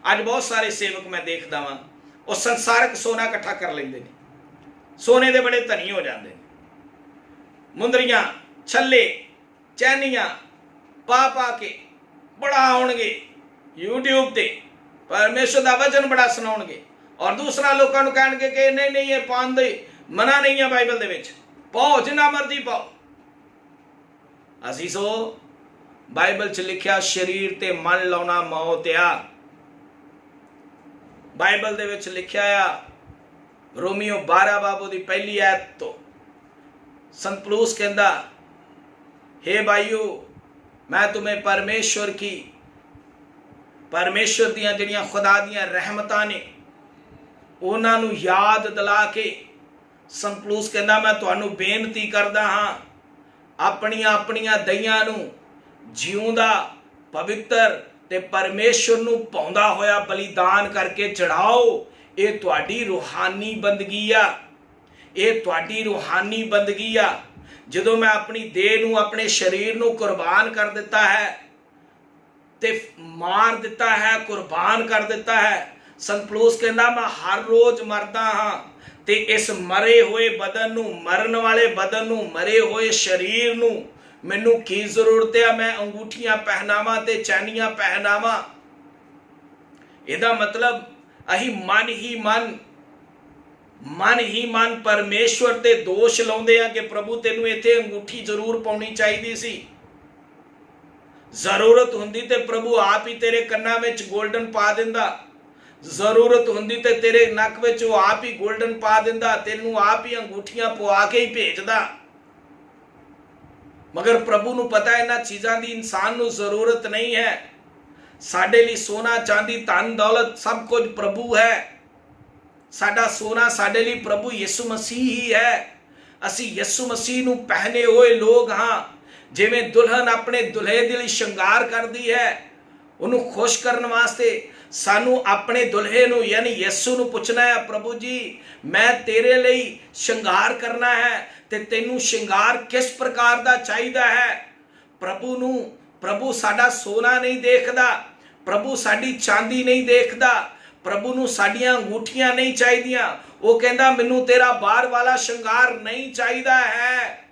अज बहुत सारे सेवक मैं देखता वहां वो संसारिक सोना इकट्ठा कर लेंगे, सोने के बड़े धनी हो जाते हैं। मुंदरियां, छले, चैनियां पा पा के बड़ा आउणगे यूट्यूब ते, परमेश्वर का वचन बड़ा सुनाउणगे, और दूसरा लोगों को कहणगे कि नहीं नहीं ये पाउण दे मना नहीं है बाइबल दे विच, पाओ जिन्ना मर्जी पाओ। असी सो बाइबल च लिखिया शरीर ते मन लाउणा मौत आ। बाइबल दे विच लिखिया आ रोमियो 12 बाबू दी पहली आयत तो संत पौलुस कहंदा, हे भाइयों मैं तुम्हें परमेश्वर दियां जिहड़ियां खुदा दियां रहमतां ने उन्हां नूं याद दिला के संत पौलुस कहंदा मैं तुहानूं बेनती करदा हां, अपनियां अपनियां दईयां नूं जिउंदा पवित्र ते परमेश्वर नूं पाउंदा होया बलिदान करके चढ़ाओ, ਇਹ ਤੁਹਾਡੀ ਰੂਹਾਨੀ ਬੰਦਗੀ ਆ, ਇਹ ਤੁਹਾਡੀ ਰੂਹਾਨੀ ਬੰਦਗੀ ਆ। ਜਦੋਂ ਮੈਂ ਆਪਣੀ ਦੇਹ ਨੂੰ, ਆਪਣੇ ਸਰੀਰ ਨੂੰ ਕੁਰਬਾਨ ਕਰ ਦਿੱਤਾ ਹੈ ਤੇ ਮਾਰ ਦਿੱਤਾ ਹੈ, ਕੁਰਬਾਨ ਕਰ ਦਿੱਤਾ ਹੈ। ਸੰਤ ਪੌਲੁਸ ਕਹਿੰਦਾ ਮੈਂ ਹਰ ਰੋਜ਼ ਮਰਦਾ ਹਾਂ ਤੇ ਇਸ ਮਰੇ ਹੋਏ ਬਦਨ ਨੂੰ, ਮਰਨ ਵਾਲੇ ਬਦਨ ਨੂੰ, ਮਰੇ ਹੋਏ ਸਰੀਰ ਨੂੰ ਮੈਨੂੰ ਕੀ ਜ਼ਰੂਰਤ ਹੈ ਮੈਂ ਅੰਗੂਠੀਆਂ ਪਹਿਨਾਵਾਂ ਤੇ ਚੈਨੀਆਂ ਪਹਿਨਾਵਾਂ। ਇਹਦਾ ਮਤਲਬ ਅਸੀਂ ਮਨ ਹੀ ਮਨ ਪਰਮੇਸ਼ਵਰ ਤੇ ਦੋਸ਼ ਲਾਉਂਦੇ ਆ ਕਿ ਪ੍ਰਭੂ ਤੈਨੂੰ ਇੱਥੇ ਅੰਗੂਠੀ ਜ਼ਰੂਰ ਪਾਉਣੀ ਚਾਹੀਦੀ ਸੀ। ਜ਼ਰੂਰਤ ਹੁੰਦੀ ਤੇ ਪ੍ਰਭੂ ਆਪ ਹੀ ਤੇਰੇ ਕੰਨਾਂ ਵਿੱਚ 골ਡਨ ਪਾ ਦਿੰਦਾ, ਜ਼ਰੂਰਤ ਹੁੰਦੀ ਤੇ ਤੇਰੇ ਨੱਕ ਵਿੱਚ ਉਹ ਆਪ ਹੀ 골ਡਨ ਪਾ ਦਿੰਦਾ, ਤੈਨੂੰ ਆਪ ਹੀ ਅੰਗੂਠੀਆਂ ਪਵਾ ਕੇ ਹੀ ਭੇਜਦਾ। ਮਗਰ ਪ੍ਰਭੂ ਨੂੰ ਪਤਾ ਇਹਨਾਂ ਚੀਜ਼ਾਂ ਦੀ ਇਨਸਾਨ ਨੂੰ ਜ਼ਰੂਰਤ ਨਹੀਂ ਹੈ। ਸਾਡੇ ਲਈ ਸੋਨਾ ਚਾਂਦੀ ਧਨ ਦੌਲਤ ਸਭ ਕੁਝ ਪ੍ਰਭੂ ਹੈ। ਸਾਡਾ ਸੋਨਾ ਸਾਡੇ ਲਈ ਪ੍ਰਭੂ ਯਿਸੂ ਮਸੀਹ ਹੀ ਹੈ। ਅਸੀਂ ਯਿਸੂ ਮਸੀਹ ਨੂੰ ਪਹਿਨੇ ਹੋਏ ਲੋਕ ਹਾਂ। ਜਿਵੇਂ ਦੁਲਹਨ ਆਪਣੇ ਦੁਲਹੇ ਦੇ ਲਈ ਸ਼ਿੰਗਾਰ ਕਰਦੀ ਹੈ, ਉਹਨੂੰ ਖੁਸ਼ ਕਰਨ ਵਾਸਤੇ ਸਾਨੂੰ ਆਪਣੇ ਦੁਲਹੇ ਨੂੰ ਯਾਨੀ ਯਿਸੂ ਨੂੰ ਪੁੱਛਣਾ ਹੈ, ਪ੍ਰਭੂ ਜੀ ਮੈਂ ਤੇਰੇ ਲਈ ਸ਼ਿੰਗਾਰ ਕਰਨਾ ਹੈ ਤੇ ਤੈਨੂੰ ਸ਼ਿੰਗਾਰ ਕਿਸ ਪ੍ਰਕਾਰ ਦਾ ਚਾਹੀਦਾ ਹੈ। ਪ੍ਰਭੂ ਸਾਡਾ ਸੋਨਾ ਨਹੀਂ ਦੇਖਦਾ, ਪ੍ਰਭੂ ਸਾਡੀ ਚਾਂਦੀ ਨਹੀਂ ਦੇਖਦਾ, ਪ੍ਰਭੂ ਨੂੰ ਸਾਡੀਆਂ ਅੰਗੂਠੀਆਂ ਨਹੀਂ ਚਾਹੀਦੀਆਂ। ਉਹ ਕਹਿੰਦਾ ਮੈਨੂੰ ਤੇਰਾ ਬਾਹਰ ਵਾਲਾ ਸ਼ਿੰਗਾਰ ਨਹੀਂ ਚਾਹੀਦਾ ਹੈ।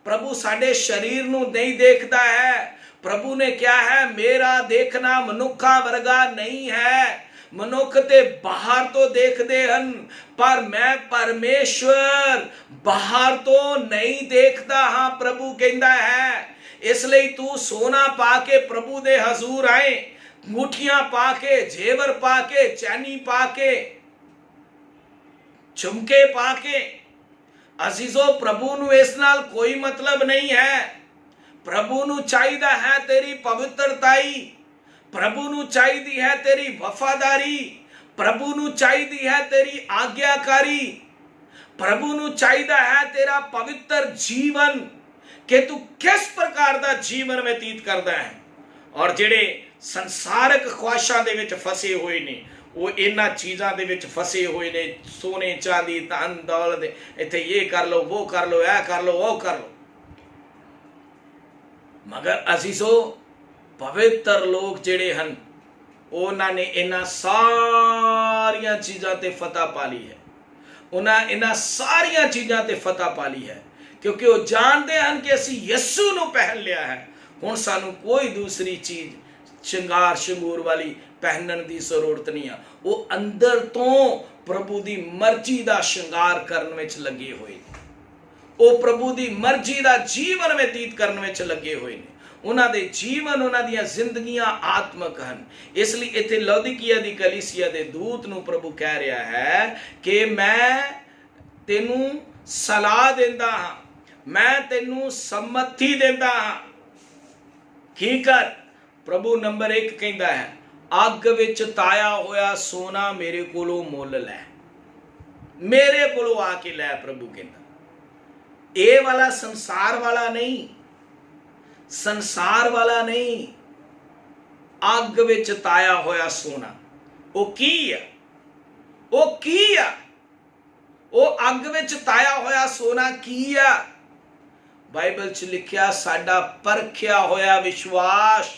ਪ੍ਰਭੂ ਸਾਡੇ ਸਰੀਰ ਨੂੰ ਨਹੀਂ ਦੇਖਦਾ ਹੈ। ਪ੍ਰਭੂ ਨੇ ਕਿਹਾ ਹੈ ਮੇਰਾ ਦੇਖਣਾ ਮਨੁੱਖਾਂ ਵਰਗਾ ਨਹੀਂ ਹੈ। ਮਨੁੱਖ ਤੇ ਬਾਹਰ ਤੋਂ ਦੇਖਦੇ ਹਨ ਪਰ ਮੈਂ ਪਰਮੇਸ਼ਵਰ ਬਾਹਰ ਤੋਂ ਨਹੀਂ ਦੇਖਦਾ ਹਾਂ, ਪ੍ਰਭੂ ਕਹਿੰਦਾ ਹੈ। ਇਸ ਲਈ ਤੂੰ ਸੋਨਾ ਪਾ ਕੇ ਪ੍ਰਭੂ ਦੇ ਹਜ਼ੂਰ ਆਏ, ਅੰਗੂਠੀਆਂ ਪਾ ਕੇ, ਜੇਵਰ ਪਾ ਕੇ, ਚੈਨੀ ਪਾ ਕੇ, ਝੁਮਕੇ ਪਾ ਕੇ। ਅਜ਼ੀਜ਼ੋ ਪ੍ਰਭੂ ਨੂੰ ਇਸ ਨਾਲ ਕੋਈ ਮਤਲਬ ਨਹੀਂ ਹੈ। ਪ੍ਰਭੂ ਨੂੰ ਚਾਹੀਦਾ ਹੈ ਤੇਰੀ ਪਵਿੱਤਰਤਾਈ, ਪ੍ਰਭੂ ਨੂੰ ਚਾਹੀਦੀ ਹੈ ਤੇਰੀ ਵਫਾਦਾਰੀ, ਪ੍ਰਭੂ ਨੂੰ ਚਾਹੀਦੀ ਹੈ ਤੇਰੀ ਆਗਿਆਕਾਰੀ, ਪ੍ਰਭੂ ਨੂੰ ਚਾਹੀਦਾ ਹੈ ਤੇਰਾ ਪਵਿੱਤਰ ਜੀਵਨ ਕਿ ਤੂੰ ਕਿਸ ਪ੍ਰਕਾਰ ਦਾ ਜੀਵਨ ਬਤੀਤ ਕਰਦਾ ਹੈ। ਔਰ ਜਿਹੜੇ ਸੰਸਾਰਕ ਖੁਆਇਸ਼ਾਂ ਦੇ ਵਿੱਚ ਫਸੇ ਹੋਏ ਨੇ ਉਹ ਇਹਨਾਂ ਚੀਜ਼ਾਂ ਦੇ ਵਿੱਚ ਫਸੇ ਹੋਏ ਨੇ, ਸੋਨੇ ਚਾਂਦੀ ਧਨ ਦੌਲਤ, ਇੱਥੇ ਇਹ ਕਰ ਲਓ ਉਹ ਕਰ ਲਓ, ਇਹ ਕਰ ਲਓ ਉਹ ਕਰ ਲਓ। ਮਗਰ ਅਜ਼ੀਜ਼ੋ ਪਵਿੱਤਰ ਲੋਕ ਜਿਹੜੇ ਹਨ ਉਹਨਾਂ ਨੇ ਇਹਨਾਂ ਸਾਰੀਆਂ ਚੀਜ਼ਾਂ ਤੇ ਫਤਹ ਪਾ ਲਈ ਹੈ। ਉਹਨਾਂ ਇਹਨਾਂ ਸਾਰੀਆਂ ਚੀਜ਼ਾਂ ਤੇ ਫਤਹ ਪਾ ਲਈ ਹੈ ਕਿਉਂਕਿ ਉਹ ਜਾਣਦੇ ਹਨ ਕਿ ਅਸੀਂ ਯਿਸੂ ਨੂੰ ਪਹਿਨ ਲਿਆ ਹੈ। ਹੁਣ ਸਾਨੂੰ ਕੋਈ ਦੂਸਰੀ ਚੀਜ਼ ਸ਼ਿੰਗਾਰ ਸ਼ਿੰਗੂਰ ਵਾਲੀ ਪਹਿਨਣ ਦੀ ਜ਼ਰੂਰਤ ਨਹੀਂ ਆ। ਉਹ ਅੰਦਰ ਤੋਂ ਪ੍ਰਭੂ ਦੀ ਮਰਜ਼ੀ ਦਾ ਸ਼ਿੰਗਾਰ ਕਰਨ ਵਿੱਚ ਲੱਗੇ ਹੋਏ ਨੇ। ਉਹ ਪ੍ਰਭੂ ਦੀ ਮਰਜ਼ੀ ਦਾ ਜੀਵਨ ਬਤੀਤ ਕਰਨ ਵਿੱਚ ਲੱਗੇ ਹੋਏ ਨੇ। ਉਹਨਾਂ ਦੇ ਜੀਵਨ, ਉਹਨਾਂ ਦੀਆਂ ਜ਼ਿੰਦਗੀਆਂ ਆਤਮਕ ਹਨ। ਇਸ ਲਈ ਇੱਥੇ ਲੌਦੀਕੀਆ ਦੀ ਕਲੀਸਿਆ ਦੇ ਦੂਤ ਨੂੰ ਪ੍ਰਭੂ ਕਹਿ ਰਿਹਾ ਹੈ ਕਿ ਮੈਂ ਤੈਨੂੰ ਸਲਾਹ ਦਿੰਦਾ ਹਾਂ, ਮੈਂ ਤੈਨੂੰ ਸੰਮਤੀ ਦਿੰਦਾ ਹਾਂ। ਕੀ ਕਰ? ਪ੍ਰਭੂ ਨੰਬਰ 1 ਕਹਿੰਦਾ ਹੈ ਅੱਗ ਵਿੱਚ ਤਾਇਆ ਹੋਇਆ ਸੋਨਾ ਮੇਰੇ ਕੋਲੋਂ ਮੁੱਲ ਲੈ, ਮੇਰੇ ਕੋਲੋਂ ਆ ਕੇ ਲੈ। ਪ੍ਰਭੂ ਕਹਿੰਦਾ ਇਹ ਵਾਲਾ ਸੰਸਾਰ ਵਾਲਾ ਨਹੀਂ, ਸੰਸਾਰ ਵਾਲਾ ਨਹੀਂ, ਅੱਗ ਵਿੱਚ ਤਾਇਆ ਹੋਇਆ ਸੋਨਾ। ਉਹ ਕੀ ਆ? ਉਹ ਕੀ ਆ? ਉਹ ਅੱਗ ਵਿੱਚ ਤਾਇਆ ਹੋਇਆ ਸੋਨਾ ਕੀ ਆ? ਬਾਈਬਲ 'ਚ ਲਿਖਿਆ ਸਾਡਾ ਪਰਖਿਆ ਹੋਇਆ ਵਿਸ਼ਵਾਸ,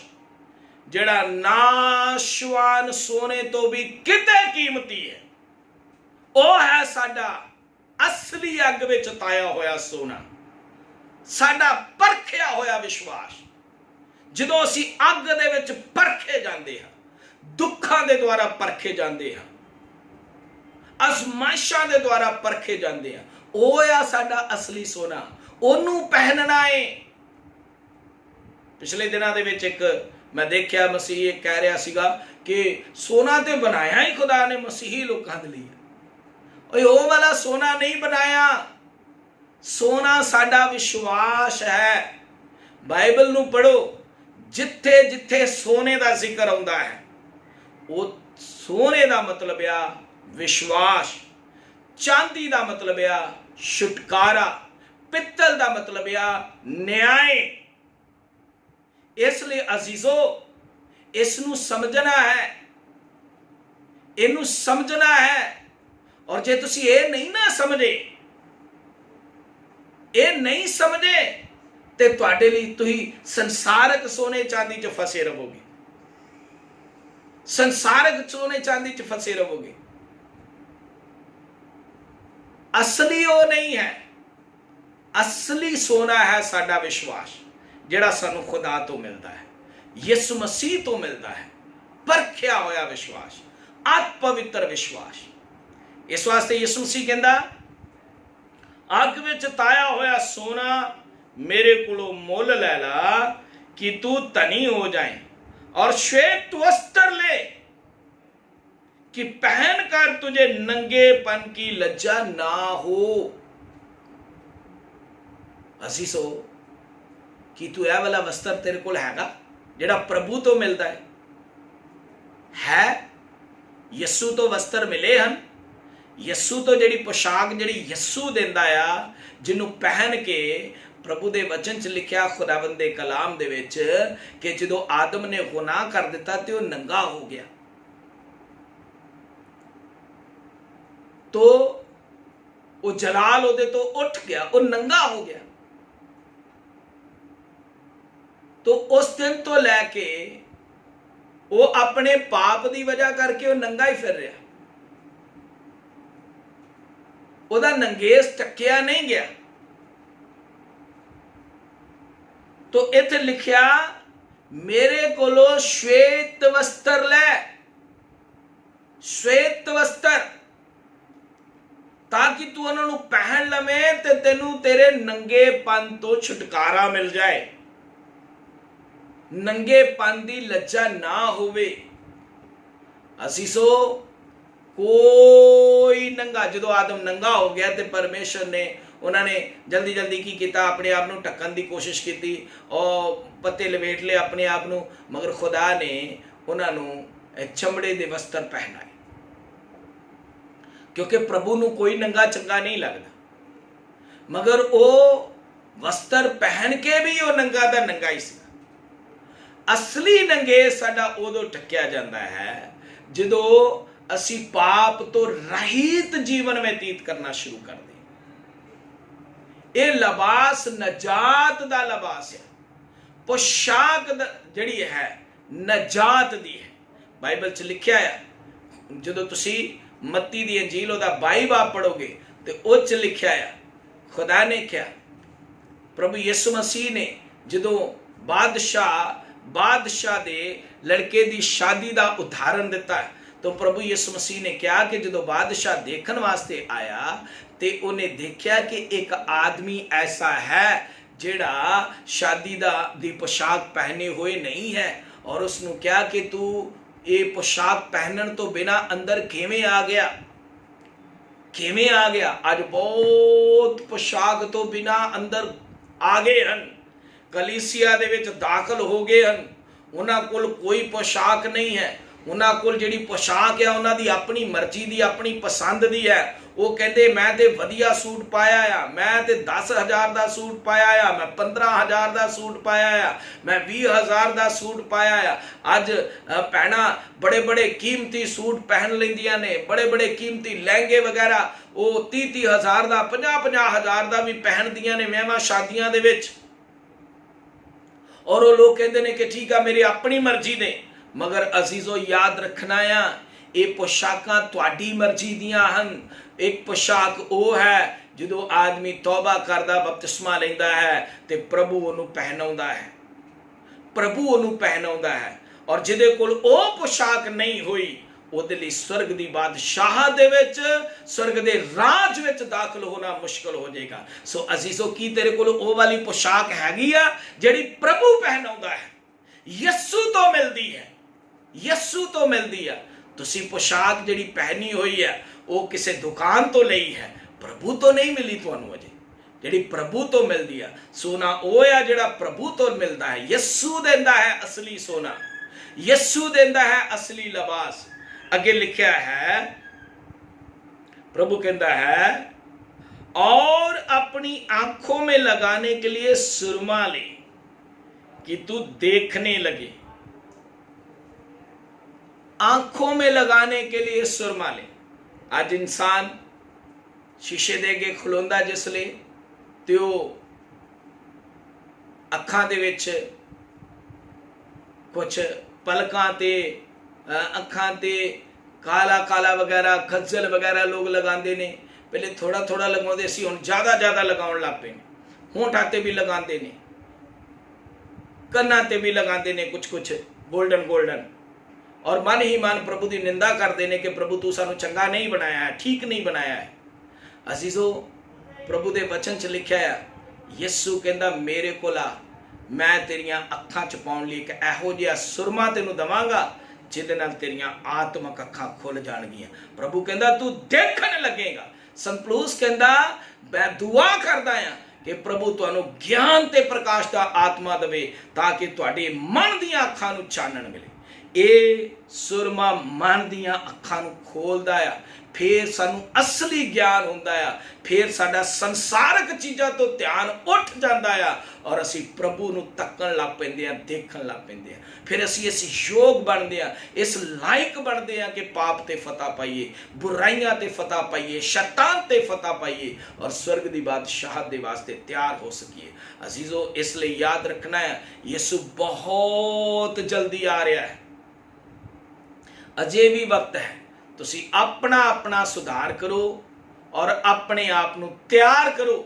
ਜਿਹੜਾ ਨਾਸ਼ਵਾਨ ਸੋਨੇ ਤੋਂ ਵੀ ਕਿਤੇ ਕੀਮਤੀ ਹੈ। ਉਹ ਹੈ ਸਾਡਾ ਅਸਲੀ ਅੱਗ ਵਿੱਚ ਤਾਇਆ ਹੋਇਆ ਸੋਨਾ, ਸਾਡਾ ਪਰਖਿਆ ਹੋਇਆ ਵਿਸ਼ਵਾਸ। ਜਦੋਂ ਅਸੀਂ ਅੱਗ ਦੇ ਵਿੱਚ ਪਰਖੇ ਜਾਂਦੇ ਹਾਂ, ਦੁੱਖਾਂ ਦੇ ਦੁਆਰਾ ਪਰਖੇ ਜਾਂਦੇ ਹਾਂ, ਅਜ਼ਮਾਇਸ਼ਾਂ ਦੇ ਦੁਆਰਾ ਪਰਖੇ ਜਾਂਦੇ ਹਾਂ, ਉਹ ਆ ਸਾਡਾ ਅਸਲੀ ਸੋਨਾ। ਉਹਨੂੰ ਪਹਿਨਣਾ ਹੈ। ਪਿਛਲੇ ਦਿਨਾਂ ਦੇ ਵਿੱਚ ਇੱਕ ਮੈਂ ਦੇਖਿਆ ਮਸੀਹ ਇਹ ਕਹਿ ਰਿਹਾ ਸੀਗਾ ਕਿ ਸੋਨਾ ਤੇ ਬਣਾਇਆ ਹੀ ਖੁਦਾ ਨੇ ਮਸੀਹੀ ਲੋਕਾਂ ਦੇ ਲਈ। ਓਏ ਉਹ ਵਾਲਾ ਸੋਨਾ ਨਹੀਂ ਬਣਾਇਆ। ਸੋਨਾ ਸਾਡਾ ਵਿਸ਼ਵਾਸ ਹੈ। ਬਾਈਬਲ ਨੂੰ ਪੜ੍ਹੋ, ਜਿੱਥੇ ਜਿੱਥੇ ਸੋਨੇ ਦਾ ਜ਼ਿਕਰ ਆਉਂਦਾ ਹੈ ਉਹ ਸੋਨੇ ਦਾ ਮਤਲਬ ਆ ਵਿਸ਼ਵਾਸ, ਚਾਂਦੀ ਦਾ ਮਤਲਬ ਆ ਛੁਟਕਾਰਾ, ਪਿੱਤਲ ਦਾ ਮਤਲਬ ਆ ਨਿਆਂ। ਇਸ ਲਈ ਅਜ਼ੀਜ਼ੋ ਇਸ ਨੂੰ ਸਮਝਣਾ ਹੈ, ਇਹਨੂੰ ਸਮਝਣਾ ਹੈ और जे तुसी ये नहीं ना समझे, ये नहीं समझे, ते तुहाडे लई तुही संसारक सोने चांदी च फसे रहोगे, संसारक सोने चांदी च फसे रहोगे। असली वो नहीं है, असली सोना है साडा विश्वास, जिहड़ा सानू खुदा तो मिलता है, यीशु मसीह तो मिलता है, परखिया होया विश्वास, अत पवित्र विश्वास। इस वास्ते यीशु मसीह कहंदा, अग विच ताया होया सोना मेरे कोलों मुल लै ला कि तू धनी हो जाए, और श्वेत वस्त्र ले कि पहन कर तुझे नंगेपन की लज्जा ना हो। असीसो कि तू यह वाला वस्त्र तेरे कोल हैगा जिहड़ा प्रभु तो मिलता है। यस्सू तो वस्त्र मिले हैं, यस्सू तो जिहड़ी पोशाक जिहड़ी यस्सू दिंदा आ, जिन्हों पहन के प्रभु दे वचन च लिखिया खुदावंद दे कलाम दे विच कि जदों आदम ने गुनाह कर दिता ते वह नंगा हो गया, तो वो जलाल उहदे तो उठ गया, वो नंगा हो गया। तो उस दिन तो लैके वो अपने पाप की वजह करके वो नंगा ही फिर रहा, उहदा नंगेस टक्या नहीं गया। तो इत्थे लिखिया मेरे कोलो श्वेत वस्त्र लै, श्वेत वस्त्र, ताकि तू उन्होंने पहन लवे ते तेनू तेरे नंगेपन तो छुटकारा मिल जाए, नंगेपन की लज्जा ना होवे। असीसो कोई नंगा, जो आदम नंगा हो गया तो परमेश्वर ने उन्होंने जल्दी जल्दी की किया, अपने आप को ढकन की कोशिश की और पत्ते लपेट ले अपने आप को, मगर खुदा ने उन्होंने चमड़े के वस्त्र पहनाए, क्योंकि प्रभु को कोई नंगा चंगा नहीं लगता। मगर वो वस्त्र पहन के भी वो नंगा दा नंगा ही सी। असली नंगे साडा उदों ढकिया जाता है जदों असी पाप तो रहित जीवन व्यतीत करना शुरू कर दें। ये लबास नजात दा लबास है, पोशाक जिहड़ी है नजात दी है। बाइबल च लिखिया है, जदों तुसी मत्ती दी अंजील ओदा 22 बाब पढ़ोगे तो उस लिखिया है, खुदा ने क्या, प्रभु यीशु मसीह ने जदों बादशाह दे लड़के दी शादी दा उदाहरण दिता है, तो प्रभु यीशु मसीह ने कहा कि जदों बादशाह देखने वास्ते आया ते उन्हें देखा कि एक आदमी ऐसा है जिहड़ा शादी दी पोशाक पहने हुए नहीं है, और उसने कहा कि तू ये पोशाक पहनन तो बिना अंदर किवें आ गया, किवें आ गया। अज बहुत पोशाक तो बिना अंदर आ गए हैं, कलीसिया दे विच दाखल हो गए हैं, उन्हां कोल कोई पोशाक नहीं है, उन्हां कोल जिहड़ी पोशाक है उन्हां दी अपनी मर्जी दी अपनी पसंद दी है। वो कहते मैं तो वधिया सूट पाया आ, मैं तो 10,000 का सूट पाया आ, मैं 15,000 का सूट पाया आ, मैं 20,000 का सूट पाया आ। अज भैणां बड़े बड़े कीमती सूट पहन लैंदियां ने, बड़े बड़े कीमती लहंगे वगैरह वो 30,000 का 50,000 का भी पहनदियां ने विआहां शादियां दे विच। और वो लोग कहते हैं कि ठीक है मेरी अपनी मर्जी ने, मगर अजीजों याद रखना आ ये पोशाकां तुहाडी मर्जी दियां हन। एक पोशाक वो है जो आदमी तौबा करदा बपतिस्मा लैंदा है ते प्रभु उन्हें पहनाउंदा है, प्रभु उन्हें पहनाउंदा है। और जिहदे कोल वो पोशाक नहीं हुई उहदे लई स्वर्ग दी बादशाह दे विच, स्वर्ग दे राज विच दाखल होना मुश्किल हो जाएगा। सो अजीजों की तेरे कोल वो वाली पोशाक हैगी आ जिहड़ी प्रभु पहनाउंदा है, यस्सू तो मिलदी है, यस्सू तो मिलदी है। तुसी पोशाक जिहड़ी पहनी हुई है वो किसी दुकान तो लई है, प्रभु तो नहीं मिली तुहानू अजे, जिहड़ी प्रभु तो मिलदी है। सोना वो है जिहड़ा प्रभु तो मिलता है, यस्सू देंदा है असली सोना, यस्सू देंदा है असली लबास। अगे लिखा है प्रभु कहता है और अपनी आंखों में लगाने के लिए सुरमा ले कि तू देखने लगे, आंखों में लगाने के लिए सुरमा ले। ਅੱਜ ਇਨਸਾਨ ਸ਼ੀਸ਼ੇ ਦੇ ਅੱਗੇ ਖਲੋਂਦਾ ਜਿਸਲੇ ਤੇ ਉਹ ਅੱਖਾਂ ਦੇ ਵਿੱਚ ਕੁਛ ਪਲਕਾਂ ਤੇ ਅੱਖਾਂ ਤੇ ਕਾਲਾ ਕਾਲਾ ਵਗੈਰਾ ਖੱਜਲ ਵਗੈਰਾ ਲੋਕ ਲਗਾਉਂਦੇ ਨੇ। ਪਹਿਲੇ ਥੋੜਾ ਥੋੜਾ ਲਗਾਉਂਦੇ ਸੀ, ਹੁਣ ਜ਼ਿਆਦਾ ਲਗਾਉਣ ਲੱਗ ਪਏ ਨੇ। ਹੋਂਠਾਂ ਤੇ ਵੀ ਲਗਾਉਂਦੇ ਨੇ, ਕੰਨਾਂ ਤੇ ਵੀ ਲਗਾਉਂਦੇ ਨੇ ਕੁਛ ਗੋਲਡਨ ਔਰ ਮਨ ਹੀ ਮਨ ਪ੍ਰਭੂ ਦੀ ਨਿੰਦਾ ਕਰਦੇ ਨੇ ਕਿ ਪ੍ਰਭੂ ਤੂੰ ਸਾਨੂੰ ਚੰਗਾ ਨਹੀਂ ਬਣਾਇਆ ਹੈ, ਠੀਕ ਨਹੀਂ ਬਣਾਇਆ ਹੈ। ਅਜ਼ੀਜ਼ੋ, ਪ੍ਰਭੂ ਦੇ ਵਚਨ 'ਚ ਲਿਖਿਆ ਹੈ, ਯਿਸੂ ਕਹਿੰਦਾ ਮੇਰੇ ਕੋਲ ਆ, ਮੈਂ ਤੇਰੀਆਂ ਅੱਖਾਂ 'ਚ ਪਾਉਣ ਲਈ ਇੱਕ ਇਹੋ ਜਿਹਾ ਸੁਰਮਾ ਤੈਨੂੰ ਦਵਾਂਗਾ ਜਿਹਦੇ ਨਾਲ ਤੇਰੀਆਂ ਆਤਮਕ ਅੱਖਾਂ ਖੁੱਲ ਜਾਣਗੀਆਂ। ਪ੍ਰਭੂ ਕਹਿੰਦਾ ਤੂੰ ਦੇਖਣ ਲੱਗੇਗਾ। ਸੰਤ ਪੌਲੁਸ ਕਹਿੰਦਾ ਮੈਂ ਦੁਆ ਕਰਦਾ ਆ ਕਿ ਪ੍ਰਭੂ ਤੁਹਾਨੂੰ ਗਿਆਨ ਤੇ ਪ੍ਰਕਾਸ਼ ਦਾ ਆਤਮਾ ਦੇਵੇ ਤਾਂ ਕਿ ਤੁਹਾਡੇ ਮਨ ਦੀਆਂ ਅੱਖਾਂ ਨੂੰ ਚਾਨਣ ਮਿਲੇ। ਇਹ ਸੁਰਮਾ ਮਨ ਦੀਆਂ ਅੱਖਾਂ ਨੂੰ ਖੋਲਦਾ ਆ, ਫਿਰ ਸਾਨੂੰ ਅਸਲੀ ਗਿਆਨ ਹੁੰਦਾ ਆ, ਫਿਰ ਸਾਡਾ ਸੰਸਾਰਕ ਚੀਜ਼ਾਂ ਤੋਂ ਧਿਆਨ ਉੱਠ ਜਾਂਦਾ ਆ ਔਰ ਅਸੀਂ ਪ੍ਰਭੂ ਨੂੰ ਤੱਕਣ ਲੱਗ ਪੈਂਦੇ ਆ, ਦੇਖਣ ਲੱਗ ਪੈਂਦੇ ਆ। ਫਿਰ ਅਸੀਂ ਇਸ ਯੋਗ ਬਣਦੇ ਆ, ਇਸ ਲਾਇਕ ਬਣਦੇ ਆ ਕਿ ਪਾਪ ਤੇ ਫਤਹ ਪਾਈਏ, ਬੁਰਾਈਆਂ ਤੇ ਫਤਹ ਪਾਈਏ, ਸ਼ੈਤਾਨ ਤੇ ਫਤਹ ਪਾਈਏ ਔਰ ਸਵਰਗ ਦੀ ਬਾਦਸ਼ਾਹਤ ਦੇ ਵਾਸਤੇ ਤਿਆਰ ਹੋ ਸਕੀਏ। ਅਜ਼ੀਜ਼ੋ, ਇਸ ਲਈ ਯਾਦ ਰੱਖਣਾ ਹੈ, ਯਿਸੂ ਬਹੁਤ ਜਲਦੀ ਆ ਰਿਹਾ ਹੈ। ਅਜੇ ਵੀ ਵਕਤ ਹੈ। ਤੁਸੀਂ ਆਪਣਾ ਸੁਧਾਰ ਕਰੋ ਔਰ ਆਪਣੇ ਆਪ ਨੂੰ ਤਿਆਰ ਕਰੋ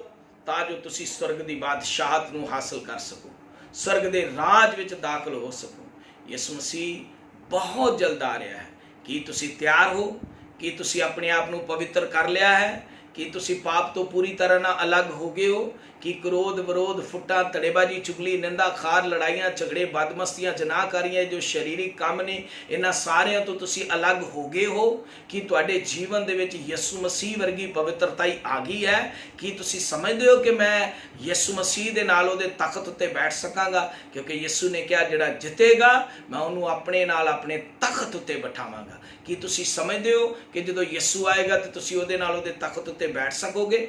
ਤਾਂ ਜੋ ਤੁਸੀਂ ਸਵਰਗ ਦੀ ਬਾਦਸ਼ਾਹਤ ਨੂੰ ਹਾਸਲ ਕਰ ਸਕੋ, ਸਵਰਗ ਦੇ ਰਾਜ ਵਿੱਚ ਦਾਖਲ ਹੋ ਸਕੋ। ਯਿਸੂ ਮਸੀਹ ਬਹੁਤ ਜਲਦ ਆ ਰਿਹਾ ਹੈ। ਕੀ ਤੁਸੀਂ ਤਿਆਰ ਹੋ? ਕੀ ਤੁਸੀਂ ਆਪਣੇ ਆਪ ਨੂੰ ਪਵਿੱਤਰ ਕਰ ਲਿਆ ਹੈ? ਕੀ ਤੁਸੀਂ ਪਾਪ ਤੋਂ ਪੂਰੀ ਤਰ੍ਹਾਂ ਨਾਲ ਅਲੱਗ ਹੋ ਗਏ ਹੋ? ਕਿ ਕ੍ਰੋਧ, ਵਿਰੋਧ, ਫੁੱਟਾ, ਧੜੇਬਾਜ਼ੀ, ਚੁਗਲੀ, ਨਿੰਦਾ, ਖਾਰ, ਲੜਾਈਆਂ, ਝਗੜੇ, ਬਦਮਸਤੀਆਂ, ਜਨਾਹਕਾਰੀਆਂ, ਜੋ ਸਰੀਰਿਕ ਕੰਮ ਨੇ, ਇਹਨਾਂ ਸਾਰਿਆਂ ਤੋਂ ਤੁਸੀਂ ਅਲੱਗ ਹੋ ਗਏ ਹੋ? ਕਿ ਤੁਹਾਡੇ ਜੀਵਨ ਦੇ ਵਿੱਚ ਯਿਸੂ ਮਸੀਹ ਵਰਗੀ ਪਵਿੱਤਰਤਾ ਹੀ ਆ ਗਈ ਹੈ? ਕਿ ਤੁਸੀਂ ਸਮਝਦੇ ਹੋ ਕਿ ਮੈਂ ਯਿਸੂ ਮਸੀਹ ਦੇ ਨਾਲ ਉਹਦੇ ਤਖਤ ਉੱਤੇ ਬੈਠ ਸਕਾਂਗਾ? ਕਿਉਂਕਿ ਯਿਸੂ ਨੇ ਕਿਹਾ ਜਿਹੜਾ ਜਿੱਤੇਗਾ ਮੈਂ ਉਹਨੂੰ ਆਪਣੇ ਨਾਲ ਆਪਣੇ ਤਖਤ ਉੱਤੇ ਬਿਠਾਵਾਂਗਾ। ਕੀ ਤੁਸੀਂ ਸਮਝਦੇ ਹੋ ਕਿ ਜਦੋਂ ਯਿਸੂ ਆਏਗਾ ਤੇ ਤੁਸੀਂ ਉਹਦੇ ਨਾਲ ਉਹਦੇ ਤਖਤ ਉੱਤੇ ਬੈਠ ਸਕੋਗੇ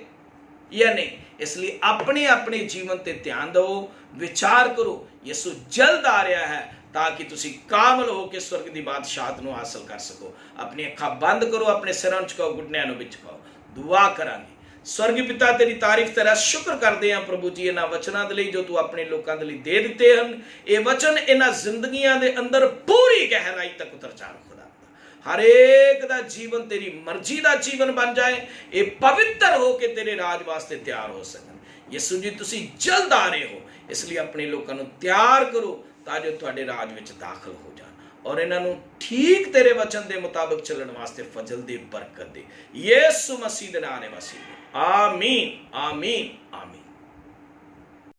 ਜਾਂ ਨਹੀਂ? ਇਸ ਲਈ ਆਪਣੇ ਜੀਵਨ ਤੇ ਧਿਆਨ ਦਿਓ, ਵਿਚਾਰ ਕਰੋ। ਯਿਸੂ ਜਲਦ ਆ ਰਿਹਾ ਹੈ ਤਾਂ ਕਿ ਤੁਸੀਂ ਕਾਮਲ ਹੋ ਕੇ ਸਵਰਗ ਦੀ ਬਾਦਸ਼ਾਹਤ ਨੂੰ ਹਾਸਲ ਕਰ ਸਕੋ। ਆਪਣੀ ਅੱਖਾਂ ਬੰਦ ਕਰੋ, ਆਪਣੇ ਸਿਰਾਂ ਨੂੰ ਝੁਕਾਓ, ਘੁਟਨਿਆਂ ਨੂੰ ਵਿੱਚ ਝੁਕਾਓ। ਦੁਆ ਕਰਾਂਗੇ। ਸਵਰਗੀ ਪਿਤਾ, ਤੇਰੀ ਤਾਰੀਫ, ਤੇਰਾ ਸ਼ੁਕਰ ਕਰਦੇ ਹਾਂ ਪ੍ਰਭੂ ਜੀ ਇਹਨਾਂ ਵਚਨਾਂ ਦੇ ਲਈ ਜੋ ਤੂੰ ਆਪਣੇ ਲੋਕਾਂ ਦੇ ਲਈ ਦੇ ਦਿੱਤੇ ਹਨ। ਇਹ ਵਚਨ ਇਹਨਾਂ ਜ਼ਿੰਦਗੀਆਂ ਦੇ ਅੰਦਰ ਪੂਰੀ ਗਹਿਰਾਈ ਤੱਕ ਉਤਰ ਜਾਣ। ਹਰੇਕ ਦਾ ਜੀਵਨ ਤੇਰੀ ਮਰਜ਼ੀ ਦਾ ਜੀਵਨ ਬਣ ਜਾਏ, ਇਹ ਪਵਿੱਤਰ ਹੋ ਕੇ ਤੇਰੇ ਰਾਜ ਵਾਸਤੇ ਤਿਆਰ ਹੋ ਸਕਣ। ਯਿਸੂ ਜੀ, ਤੁਸੀਂ ਜਲਦ ਆ ਰਹੇ ਹੋ, ਇਸ ਲਈ ਆਪਣੇ ਲੋਕਾਂ ਨੂੰ ਤਿਆਰ ਕਰੋ ਤਾਂ ਜੋ ਤੁਹਾਡੇ ਰਾਜ ਵਿੱਚ ਦਾਖਲ ਹੋ ਜਾਣ ਔਰ ਇਹਨਾਂ ਨੂੰ ਠੀਕ ਤੇਰੇ ਵਚਨ ਦੇ ਮੁਤਾਬਕ ਚੱਲਣ ਵਾਸਤੇ ਫਜ਼ਲ ਦੇ, ਬਰਕਤ ਦੇ। ਯਿਸੂ ਮਸੀਹ ਦੇ ਨਾਮ ਨਾਲ ਆਮੀਨ, ਆਮੀਨ, ਆਮੀਨ।